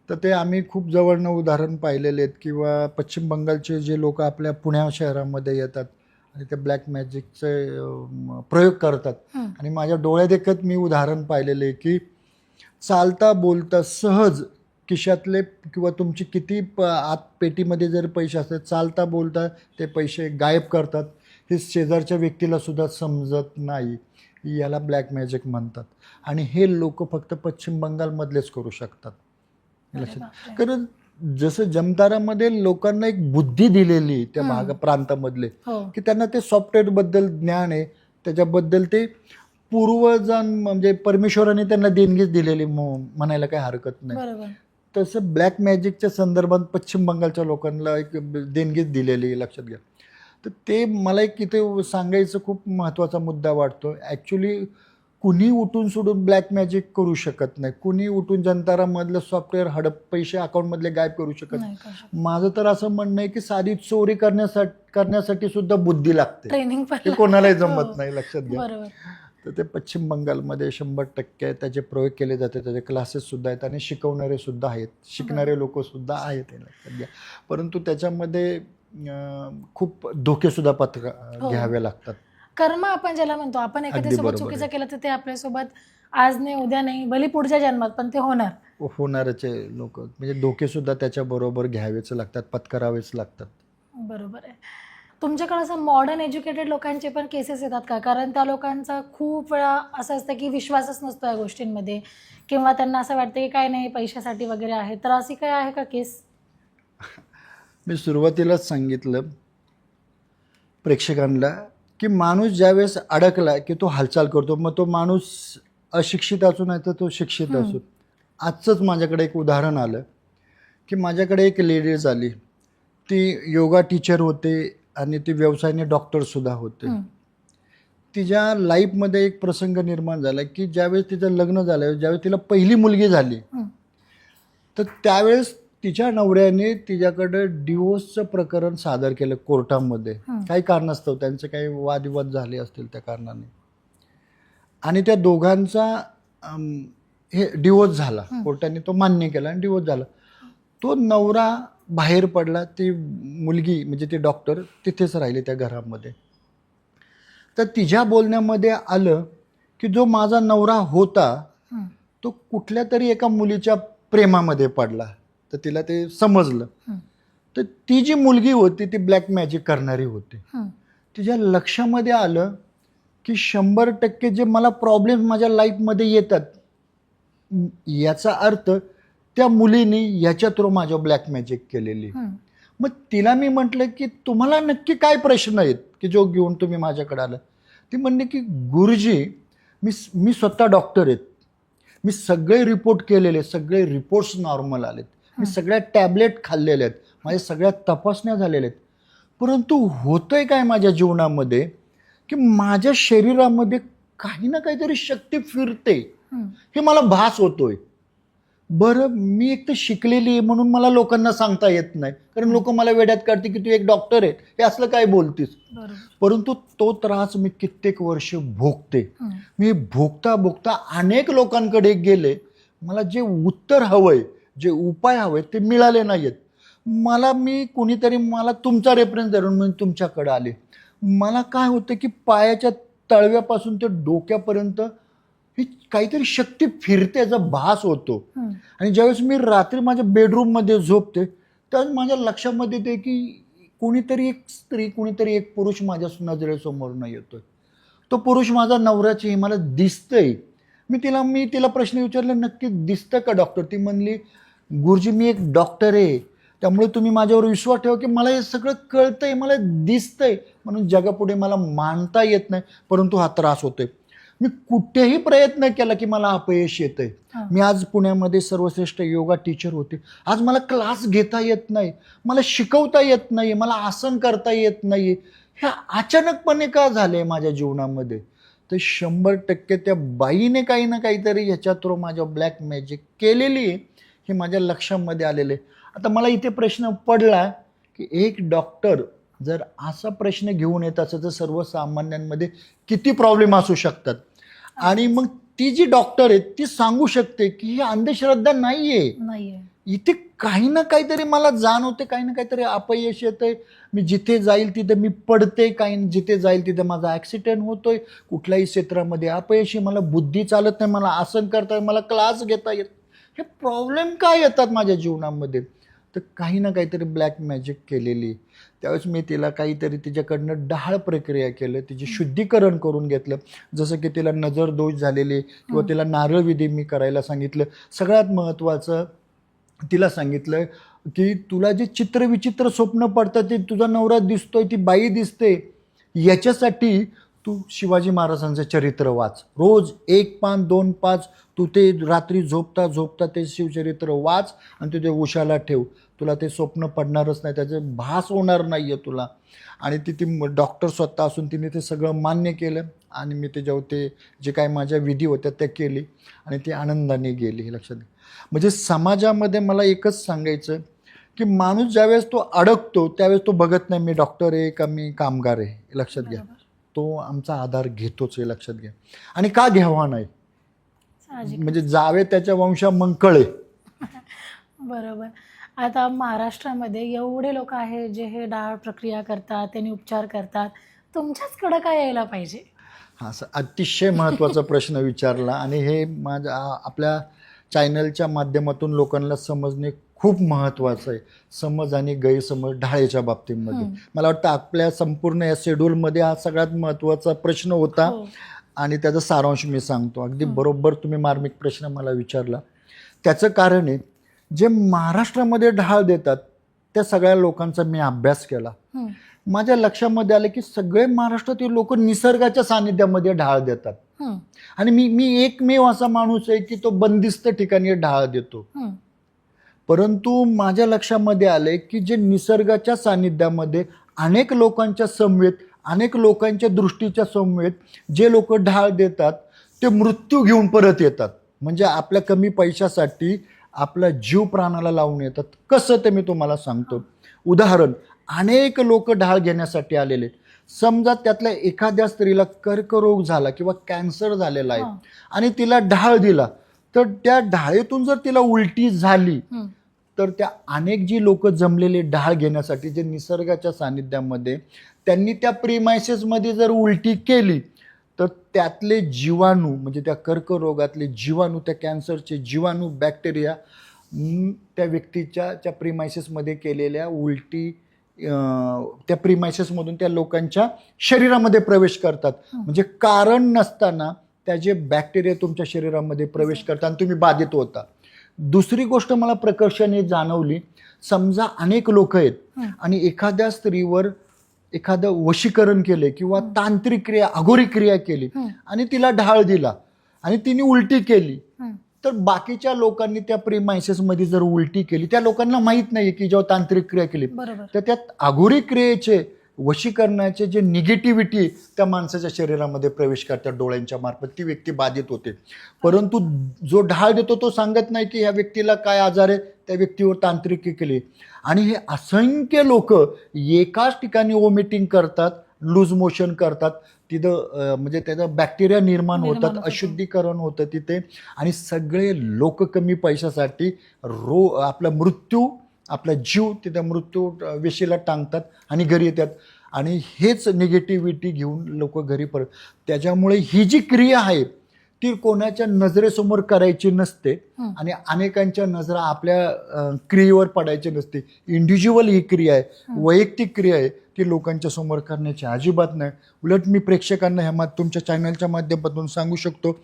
तर ते आम्ही खूप जवळनं उदाहरण पाहिलेले आहेत. किंवा पश्चिम बंगालचे जे लोक आपल्या पुण्या शहरामध्ये येतात आणि ते ब्लॅक मॅजिकचे प्रयोग करतात, हं. आणि माझ्या डोळ्यादेखत मी उदाहरण पाहिलेले की चालता बोलता सहज खिशातले किंवा तुमची किती आत पेटीमध्ये जर पैसे असतात, चालता बोलता ते पैसे गायब करतात. हे शेजारच्या व्यक्तीला सुद्धा समजत नाही. याला ब्लॅक मॅजिक म्हणतात, आणि हे लोक फक्त पश्चिम बंगालमधलेच करू शकतात, अरे लक्षात. बापरे. कारण जसं जमतारामध्ये लोकांना एक बुद्धी दिलेली त्या भाग प्रांतामधले हो की त्यांना ते सॉफ्टवेअर बद्दल ज्ञान आहे, त्याच्याबद्दल ते पूर्वजां म्हणजे परमेश्वराने त्यांना देणगीच दिलेली म्हणायला काही हरकत नाही. बरोबर. तसं ब्लॅक मॅजिकच्या संदर्भात पश्चिम बंगालच्या लोकांना एक देणगीच दिलेली आहे, लक्षात घ्या. तर ते मला एक इथे सांगायचं खूप महत्त्वाचा मुद्दा वाटतो. ॲक्च्युली कुणी उठून सोडून ब्लॅक मॅजिक करू शकत नाही. कुणी उठून जंतारामधलं सॉफ्टवेअर हडप पैसे अकाउंटमधले गायब करू शकत नाही. नाही करू शकत. माझं तर असं म्हणणं आहे की साधी चोरी करण्यासाठी सुद्धा बुद्धी लागते. ट्रेनिंग पण ते कोणालाही हो. जमत नाही, लक्षात घ्या. बरोबर. तर ते पश्चिम बंगालमध्ये 100% त्याचे प्रयोग केले जाते. त्याचे क्लासेस सुद्धा आहेत आणि शिकवणारे सुद्धा आहेत, शिकणारे लोक सुद्धा आहेत, हे लक्षात घ्या. परंतु त्याच्यामध्ये खूप धोके सुद्धा हो. घ्यावे लागतात. कर्म आपण ज्याला म्हणतो, आपण अगदी एखाद्यासोबत बरोबर चुकीचं आहे. केलं तर ते आपल्यासोबत आज नाही उद्या नाही भले पुढच्या जन्मात पण ते होणार. होणारचे लोक म्हणजे धोके सुद्धा त्याच्याबरोबर घ्यावेच लागतात, पत्करावेच लागतात. बरोबर आहे. तुमच्याकडे असं मॉडर्न एज्युकेटेड लोकांचे पण केसेस येतात का? कारण त्या लोकांचा खूप वेळा असं असतं की विश्वासच नसतो या गोष्टींमध्ये, किंवा त्यांना असं वाटतं की काय नाही पैशासाठी वगैरे आहे. तर अशी काय आहे का केस? मी सुरुवातीलाच सांगितलं प्रेक्षकांना की माणूस ज्यावेळेस अडकला की तो हालचाल करतो. मग तो माणूस अशिक्षित असू नाही तर तो शिक्षित असू. आजचंच माझ्याकडे एक उदाहरण आलं की माझ्याकडे एक लेडीज आली. ती योगा टीचर होते आणि ती व्यवसायाने डॉक्टरसुद्धा होते. तिच्या लाईफमध्ये एक प्रसंग निर्माण झाला की ज्यावेळेस तिचं लग्न झालं, ज्यावेळेस तिला पहिली मुलगी झाली, तर त्यावेळेस तिच्या नवऱ्याने तिच्याकडं डिवोर्सचं प्रकरण सादर केलं कोर्टामध्ये. काही कारणास्तव त्यांचे काही वादविवाद झाले असतील त्या कारणाने, आणि त्या दोघांचा हे डिवोर्स झाला. कोर्टाने तो मान्य केला आणि डिवोर्स झाला. तो नवरा बाहेर पडला, ती मुलगी म्हणजे ती डॉक्टर तिथेच राहिली त्या घरामध्ये. तर तिच्या बोलण्यामध्ये आलं की जो माझा नवरा होता तो कुठल्या तरी एका मुलीच्या प्रेमामध्ये पडला. तर तिला ते समजलं. तर ती जी मुलगी होती ती ब्लॅक मॅजिक करणारी होती. तिच्या लक्षामध्ये आलं की 100% जे मला प्रॉब्लेम माझ्या लाईफमध्ये येतात, याचा अर्थ त्या मुलीने याच्या थ्रू माझ्या ब्लॅक मॅजिक केलेली. मग तिला मी म्हटलं की तुम्हाला नक्की काय प्रश्न आहेत की जो घेऊन तुम्ही माझ्याकडे आला? ती म्हणली की गुरुजी मी स्वतः डॉक्टर आहेत, मी सगळे रिपोर्ट केलेले, सगळे रिपोर्ट्स नॉर्मल आलेत, मी सगळ्या टॅबलेट खाल्लेले आहेत, माझ्या सगळ्या तपासण्या झालेल्या आहेत, परंतु होतंय काय माझ्या जीवनामध्ये की माझ्या शरीरामध्ये काही ना काहीतरी शक्ती फिरते, हे मला भास होतोय. बरं, मी एक तर शिकलेली आहे म्हणून मला लोकांना सांगता येत नाही, कारण लोक मला वेड्यात काढते की तू एक डॉक्टर आहे, हे असलं काय बोलतीस. परंतु तो त्रास मी कित्येक वर्ष भोगते. मी भोगता भोगता अनेक लोकांकडे गेले, मला जे उत्तर हवंय, जे उपाय हवे ते मिळाले नाहीत. मला तुमचा रेफरन्स धरून मी तुमच्याकडे आले. मला काय होतं की पायाच्या तळव्यापासून ते डोक्यापर्यंत ही काहीतरी शक्ती फिरते याचा भास होतो. आणि ज्यावेळेस मी रात्री माझ्या बेडरूममध्ये झोपते त्यावेळेस माझ्या लक्षामध्ये येते की कोणीतरी एक स्त्री, कोणीतरी एक पुरुष माझ्या नजरेसमोरनं येतोय. तो पुरुष माझा नवऱ्याची, हे मला दिसतंय. मी तिला प्रश्न विचारला, नक्की दिसतं का डॉक्टर? ती म्हणली, गुरुजी मी एक डॉक्टर आहे, त्यामुळे तुम्ही माझ्यावर विश्वास ठेवा की मला हे सगळं कळतंय, मला दिसतंय, म्हणून जगापुढे मला मानता येत नाही, परंतु हा त्रास होतोय. मी कुठेही प्रयत्न केला की मला अपयश येतंय. मी आज पुण्यामध्ये सर्वश्रेष्ठ योगा टीचर होते, आज मला क्लास घेता येत नाही, मला शिकवता येत नाही, मला आसन करता येत नाही. हे अचानकपणे का झालंय माझ्या जीवनामध्ये? तर 100% त्या बाईने काही ना काहीतरी ह्याच्या थ्रू माझ्या ब्लॅक मॅजिक केलेली आहे, हे माझ्या लक्षामध्ये आलेलं आहे. आता मला इथे प्रश्न पडला की एक डॉक्टर जर असा प्रश्न घेऊन येत असेल तर सर्वसामान्यांमध्ये किती प्रॉब्लेम असू शकतात. आणि मग ती जी डॉक्टर आहे ती सांगू शकते की ही अंधश्रद्धा नाहीये. इथे काही ना काहीतरी मला जाणवते, काही ना काहीतरी अपयश येतंय, मी जिथे जाईल तिथे मी पडते, जिथे जाईल तिथे माझा ॲक्सिडेंट होतोय, कुठल्याही क्षेत्रामध्ये अपयशी, मला बुद्धी चालत नाही, मला आसन करता येत, मला क्लास घेता येत. हे प्रॉब्लेम काय येतात माझ्या जीवनामध्ये? तर काही ना काहीतरी ब्लॅक मॅजिक केलेली. त्यावेळेस मी तिला काहीतरी तिच्याकडनं डहाळ प्रक्रिया केलं, तिचे शुद्धीकरण करून घेतलं. जसं की तिला नजर दोष झालेले किंवा तिला नारळ विधी मी करायला सांगितलं. सगळ्यात महत्त्वाचं तिला सांगितलं की तुला जे चित्रविचित्र स्वप्न पडतात, ते तुझा नवरा दिसतोय, ती बाई दिसते, याच्यासाठी तू शिवाजी महाराजांचं चरित्र वाच. रोज 1 पान 2 पाच तू ते रात्री झोपता झोपता ते शिवचरित्र वाच आणि तू ते उशाला ठेव. तुला ते स्वप्न पडणारच नाही, त्याचं भास होणार नाही आहे तुला. आणि ती डॉक्टर स्वतः असून तिने ते सगळं मान्य केलं आणि मी त्याच्यावर ते जे काही माझ्या विधी होत्या त्या केली आणि ती आनंदाने गेली. हे लक्षात घ्या. म्हणजे समाजामध्ये मला एकच सांगायचं की माणूस ज्यावेळेस तो अडकतो त्यावेळेस तो बघत नाही मी डॉक्टर आहे का मी कामगार आहे. हे लक्षात घ्या. तो आमचा आधार घेतोच, हे लक्षात घ्या. आणि का घ्यावा नाही, म्हणजे जावे त्याच्या वंशा मग कळे. बरोबर. आता महाराष्ट्रामध्ये एवढे लोक आहेत जे हे डाळ प्रक्रिया करतात, त्यांनी उपचार करतात, तुमच्याचकडं काय यायला पाहिजे? हा, असं अतिशय महत्त्वाचा प्रश्न विचारला आणि हे माझ्या आपल्या चॅनलच्या माध्यमातून लोकांना समजणे खूप महत्त्वाचं आहे. समज आणि गैरसमज ढाळेच्या बाबतीमध्ये मला वाटतं आपल्या संपूर्ण या शेड्यूलमध्ये हा सगळ्यात महत्त्वाचा प्रश्न होता आणि त्याचा सारांश मी सांगतो. अगदी बरोबर तुम्ही मार्मिक प्रश्न मला विचारला. त्याचं कारण आहे, जे महाराष्ट्रामध्ये ढाळ देतात त्या सगळ्या लोकांचा मी अभ्यास केला. माझ्या लक्षामध्ये आलं की सगळे महाराष्ट्रातील लोक निसर्गाच्या सानिध्यामध्ये ढाळ देतात आणि मी एकमेव असा माणूस आहे की तो बंदिस्त ठिकाणी ढाळ देतो. परंतु माझ्या लक्षामध्ये आले की जे निसर्गाच्या सानिध्यामध्ये अनेक लोकांच्या समवेत, अनेक लोकांच्या दृष्टीच्या समवेत जे लोक ढाळ देतात ते मृत्यू घेऊन परत येतात. म्हणजे आपल्या कमी पैशासाठी आपला जीव प्राणाला लावून येतात. कसं ते मी तुम्हाला सांगतो. उदाहरण, अनेक लोक ढाळ घेण्यासाठी आलेले. समजा त्यातल्या एखाद्या स्त्रीला कर्करोग झाला किंवा कॅन्सर झालेला आहे आणि तिला ढाळ दिला, तर त्या ढाळेतून जर तिला उलटी झाली तर त्या अनेक जी लोक जमलेले ढाळ घेण्यासाठी जे निसर्गाच्या सानिध्यामध्ये, त्यांनी त्या प्रिमायसेसमध्ये जर उलटी केली तर त्यातले जीवाणू, म्हणजे त्या कर्करोगातले जीवाणू, त्या कॅन्सरचे जीवाणू, बॅक्टेरिया त्या व्यक्तीच्या त्या प्रिमायसेसमध्ये केलेल्या उलटी त्या प्रिमायसेसमधून त्या लोकांच्या शरीरामध्ये प्रवेश करतात. म्हणजे कारण नसताना त्या जे बॅक्टेरिया तुमच्या शरीरामध्ये प्रवेश करतात आणि तुम्ही बाधित होता. दुसरी गोष्ट मला प्रकर्षाने जाणवली, समजा अनेक लोक आहेत आणि एखाद्या स्त्रीवर एखादं वशीकरण केले किंवा तांत्रिक क्रिया, अघोरी क्रिया केली आणि तिला ढाळ दिला आणि तिने उलटी केली, तर बाकीच्या लोकांनी त्या प्रिमायसेसमध्ये जर उलटी केली, त्या लोकांना माहीत नाही की जेव्हा तांत्रिक क्रिया केली तर त्यात अघोरी क्रियेचे, वशीकरणाचे जे निगेटिव्हिटी त्या माणसाच्या शरीरामध्ये प्रवेश करतात डोळ्यांच्या मार्फत, ती व्यक्ती बाधित होते. परंतु जो ढाळ देतो तो सांगत नाही की ह्या व्यक्तीला काय आजार आहे, त्या व्यक्तीवर तांत्रिकी केली. आणि हे असंख्य लोक एकाच ठिकाणी वॉमिटिंग करतात, लूज मोशन करतात, तिथं म्हणजे त्याचं बॅक्टेरिया निर्माण होतात, अशुद्धीकरण होतं तिथे. आणि सगळे लोक कमी पैशासाठी आपला मृत्यू, आपला जीव तिथे मृत्यू वेशीला टांगतात आणि घरी येतात. आणि हेच निगेटिव्हिटी घेऊन लोक घरी परत. त्याच्यामुळे ही जी क्रिया आहे ती कोणाच्या नजरेसमोर करायची नसते आणि अनेकांच्या नजरा आपल्या क्रियेवर पडायची नसते. इंडिव्हिज्युअल ही क्रिया आहे, वैयक्तिक क्रिया आहे, ती लोकांच्या समोर करण्याची अजिबात नाही. उलट मी प्रेक्षकांना ह्या तुमच्या चॅनलच्या माध्यमातून सांगू शकतो,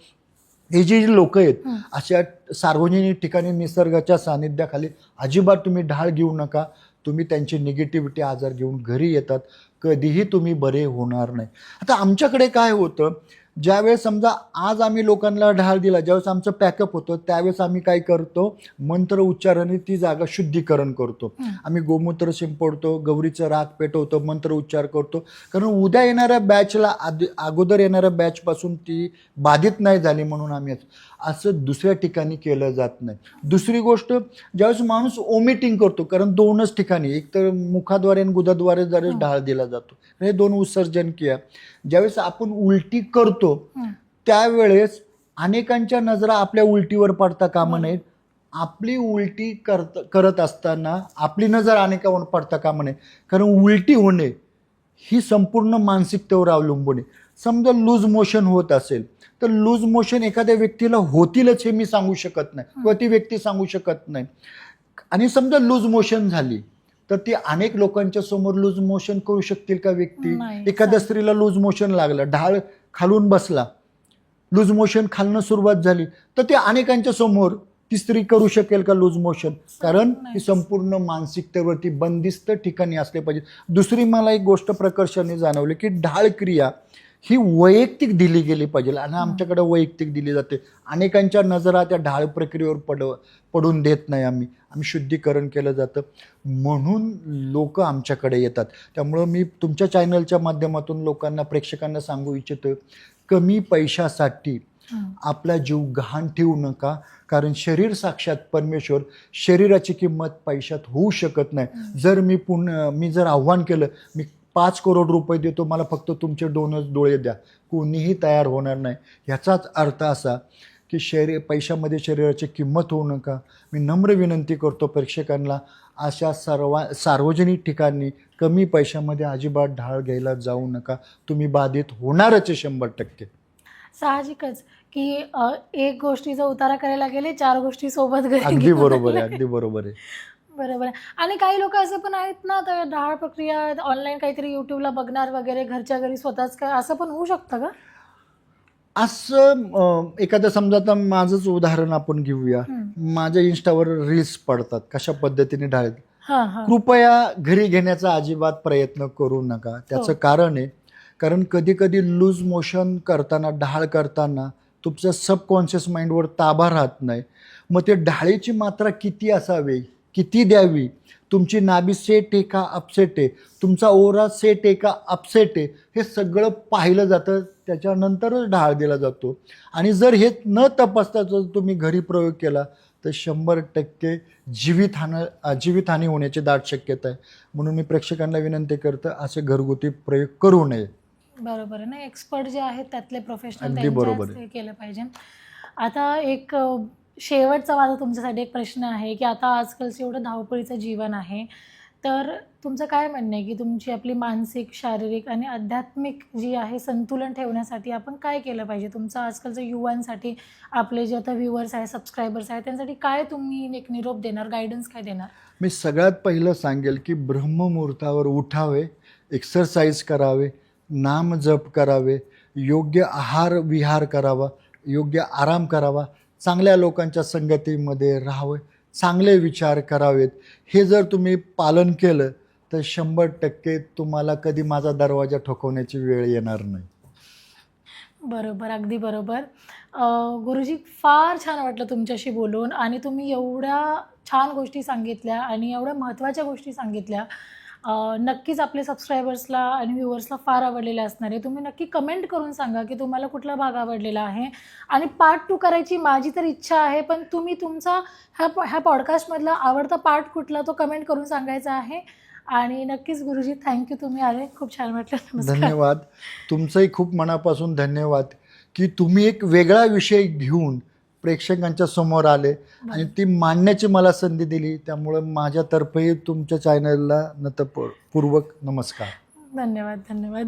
हे जे लोक आहेत अशा सार्वजनिक ठिकाणी निसर्गाच्या सानिध्याखाली अजिबात तुम्ही ढाळ घेऊ नका. तुम्ही त्यांची निगेटिव्हिटी आजार घेऊन घरी येतात, कधीही तुम्ही बरे होणार नाही. आता आमच्याकडे काय होतं, ज्यावेळेस समजा आज आम्ही लोकांना ढाळ दिला, ज्यावेळेस आमचं पॅकअप होतं त्यावेळेस आम्ही काय करतो, मंत्र उच्चाराने ती जागा शुद्धीकरण करतो. आम्ही गोमूत्र शिंपडतो, गौरीचं राख पेटवतो, मंत्र उच्चार करतो. कारण उद्या येणाऱ्या बॅचला, अगोदर येणाऱ्या बॅचपासून ती बाधित नाही झाली म्हणून आम्ही असं दुसऱ्या ठिकाणी केलं जात नाही. दुसरी गोष्ट, ज्यावेळेस माणूस ओमिटिंग करतो, कारण दोनच ठिकाणी, एक तर मुखाद्वारे आणि गुदाद्वारे ज्यावेळेस ढाळ दिला जातो, हे दोन विसर्जन क्रिया. ज्यावेळेस आपण उलटी करतो त्यावेळेस अनेकांच्या नजरा आपल्या उलटीवर पडता कामा नयेत. आपली उलटी करत असताना आपली नजर अनेकावर पडता कामा नये. कारण उलटी होणे ही संपूर्ण मानसिकतेवर अवलंबून आहे. समजा लूज मोशन होत असेल तर लूज मोशन एखाद्या व्यक्तीला होतीलच हे मी सांगू शकत नाही किंवा ती व्यक्ती सांगू शकत नाही. आणि समजा लूज मोशन झाली तर ती अनेक लोकांच्या समोर लूज मोशन करू शकतील का व्यक्ती? एखाद्या स्त्रीला लूज मोशन लागलं, ढाळ खालून बसला, लूज मोशन खालनं सुरुवात झाली तर ते अनेकांच्या समोर ती स्त्री करू शकेल का लूज मोशन? कारण ही संपूर्ण मानसिकतेवरती बंदिस्त ठिकाणी असले पाहिजे. दुसरी मला एक गोष्ट प्रकर्षाने जाणवली की ढाळ क्रिया ही वैयक्तिक दिली गेली पाहिजे आणि आमच्याकडे वैयक्तिक दिली जाते. अनेकांच्या नजरा त्या ढाळ प्रक्रियेवर पडून देत नाही. आम्ही शुद्धीकरण केलं जातं म्हणून लोक आमच्याकडे येतात. त्यामुळं मी तुमच्या चॅनलच्या माध्यमातून लोकांना, प्रेक्षकांना सांगू इच्छितो, कमी पैशासाठी आपला जीव गहाण ठेवू नका. कारण शरीर साक्षात परमेश्वर, शरीराची किंमत पैशात होऊ शकत नाही. जर मी जर आव्हान केलं, मी 5 करोड रुपये देतो, मला फक्त तुमचे 2च डोळे द्या, कोणीही तयार होणार नाही. ह्याचाच अर्थ असा की पैशामध्ये शरीराची किंमत होऊ नका. मी नम्र विनंती करतो प्रेक्षकांना, अशा सार्वजनिक ठिकाणी कमी पैशामध्ये अजिबात ढाळ घ्यायला जाऊ नका. तुम्ही बाधित होणारच आहे 100%. साहजिकच की एक गोष्टीचा उतारा करायला गेले 4 गोष्टी सोबत घरी अगदी घेऊन बरोबर आहे, आले. अगदी बरोबर आहे. बरोबर आहे. आणि काही लोक असे पण आहेत ना, तर ढाळ प्रक्रिया ऑनलाईन काहीतरी युट्यूबला बघणार वगैरे, घरच्या घरी स्वतःच काय, असं पण होऊ शकतं का? असं एखादं समजा, आता माझंच उदाहरण आपण घेऊया. माझ्या इन्स्टावर रील्स पडतात कशा पद्धतीने ढाळ. हां हां. कृपया घरी घेण्याचा अजिबात प्रयत्न करू नका. त्याचं कारण आहे, कारण कधी कधी लूज मोशन करताना, ढाळ करताना तुमच्या सबकॉन्शियस माइंडवर ताबा राहत नाही. मग ते ढाळीची मात्रा किती असावी, किती द्यावी, तुमची नाभी सेट आहे का अपसेट आहे, तुमचा ओरा सेट आहे का अपसेट आहे, हे सगळं पाहिलं जातं. त्याच्यानंतरच ढाळ दिला जातो. आणि जर हे न तपासता जर तुम्ही घरी प्रयोग केला तर 100% जीवितहानी होण्याची दाट शक्यता आहे. म्हणून मी प्रेक्षकांना विनंती करतो, असे घरगुती प्रयोग करू नये. बरोबर आहे ना, एक्सपर्ट जे आहेत त्यातले प्रोफेशनल अगदी बरोबर त्यांच्याच ते केलं पाहिजे. आता एक शेवटचा माझा तुमच्यासाठी एक प्रश्न आहे की आता आजकालचं एवढं धावपळीचं जीवन आहे, तर तुमचं काय म्हणणं आहे की तुमची आपली मानसिक, शारीरिक आणि आध्यात्मिक जी आहे संतुलन ठेवण्यासाठी आपण काय केलं पाहिजे? तुमचं आजकालचं युवांसाठी, आपले जे आता व्ह्युअर्स आहेत, सबस्क्रायबर्स आहेत, त्यांसाठी काय तुम्ही एक निरोप देणार, गायडन्स काय देणार? मी सगळ्यात पहिलं सांगेल की ब्रह्ममुहूर्तावर उठावे, एक्सरसाइज करावे, नाम जप करावे, योग्य आहार विहार करावा, योग्य आराम करावा, चांगल्या लोकांच्या संगतीमध्ये राहावे, चांगले विचार करावेत. हे जर तुम्ही पालन केलं तर 100% तुम्हाला कधी माझा दरवाजा ठोकवण्याची वेळ येणार नाही. बरोबर, अगदी बरोबर. गुरुजी, फार छान वाटलं तुमच्याशी बोलून आणि तुम्ही एवढ्या छान गोष्टी सांगितल्या आणि एवढ्या महत्त्वाच्या गोष्टी सांगितल्या. नक्कीच आपले सबस्क्रायबर्सला आणि व्ह्युअर्सला फार आवडलेले असणार आहे. तुम्ही नक्की कमेंट करून सांगा की तुम्हाला कुठला भाग आवडलेला आहे आणि पार्ट 2 करायची माझी तर इच्छा आहे, पण तुम्ही तुमचा ह्या पॉडकास्टमधला आवडता पार्ट कुठला तो कमेंट करून सांगायचा आहे. आणि नक्कीच गुरुजी, थँक्यू, तुम्ही आले, खूप छान वाटलं. नमस्कार. धन्यवाद. तुमचंही खूप मनापासून धन्यवाद की तुम्ही एक वेगळा विषय घेऊन प्रेक्षकांच्या समोर आले आणि ती मांडण्याची मला संधी दिली. त्यामुळं माझ्यातर्फे तुमच्या चॅनलला नतपूर्वक नमस्कार. धन्यवाद.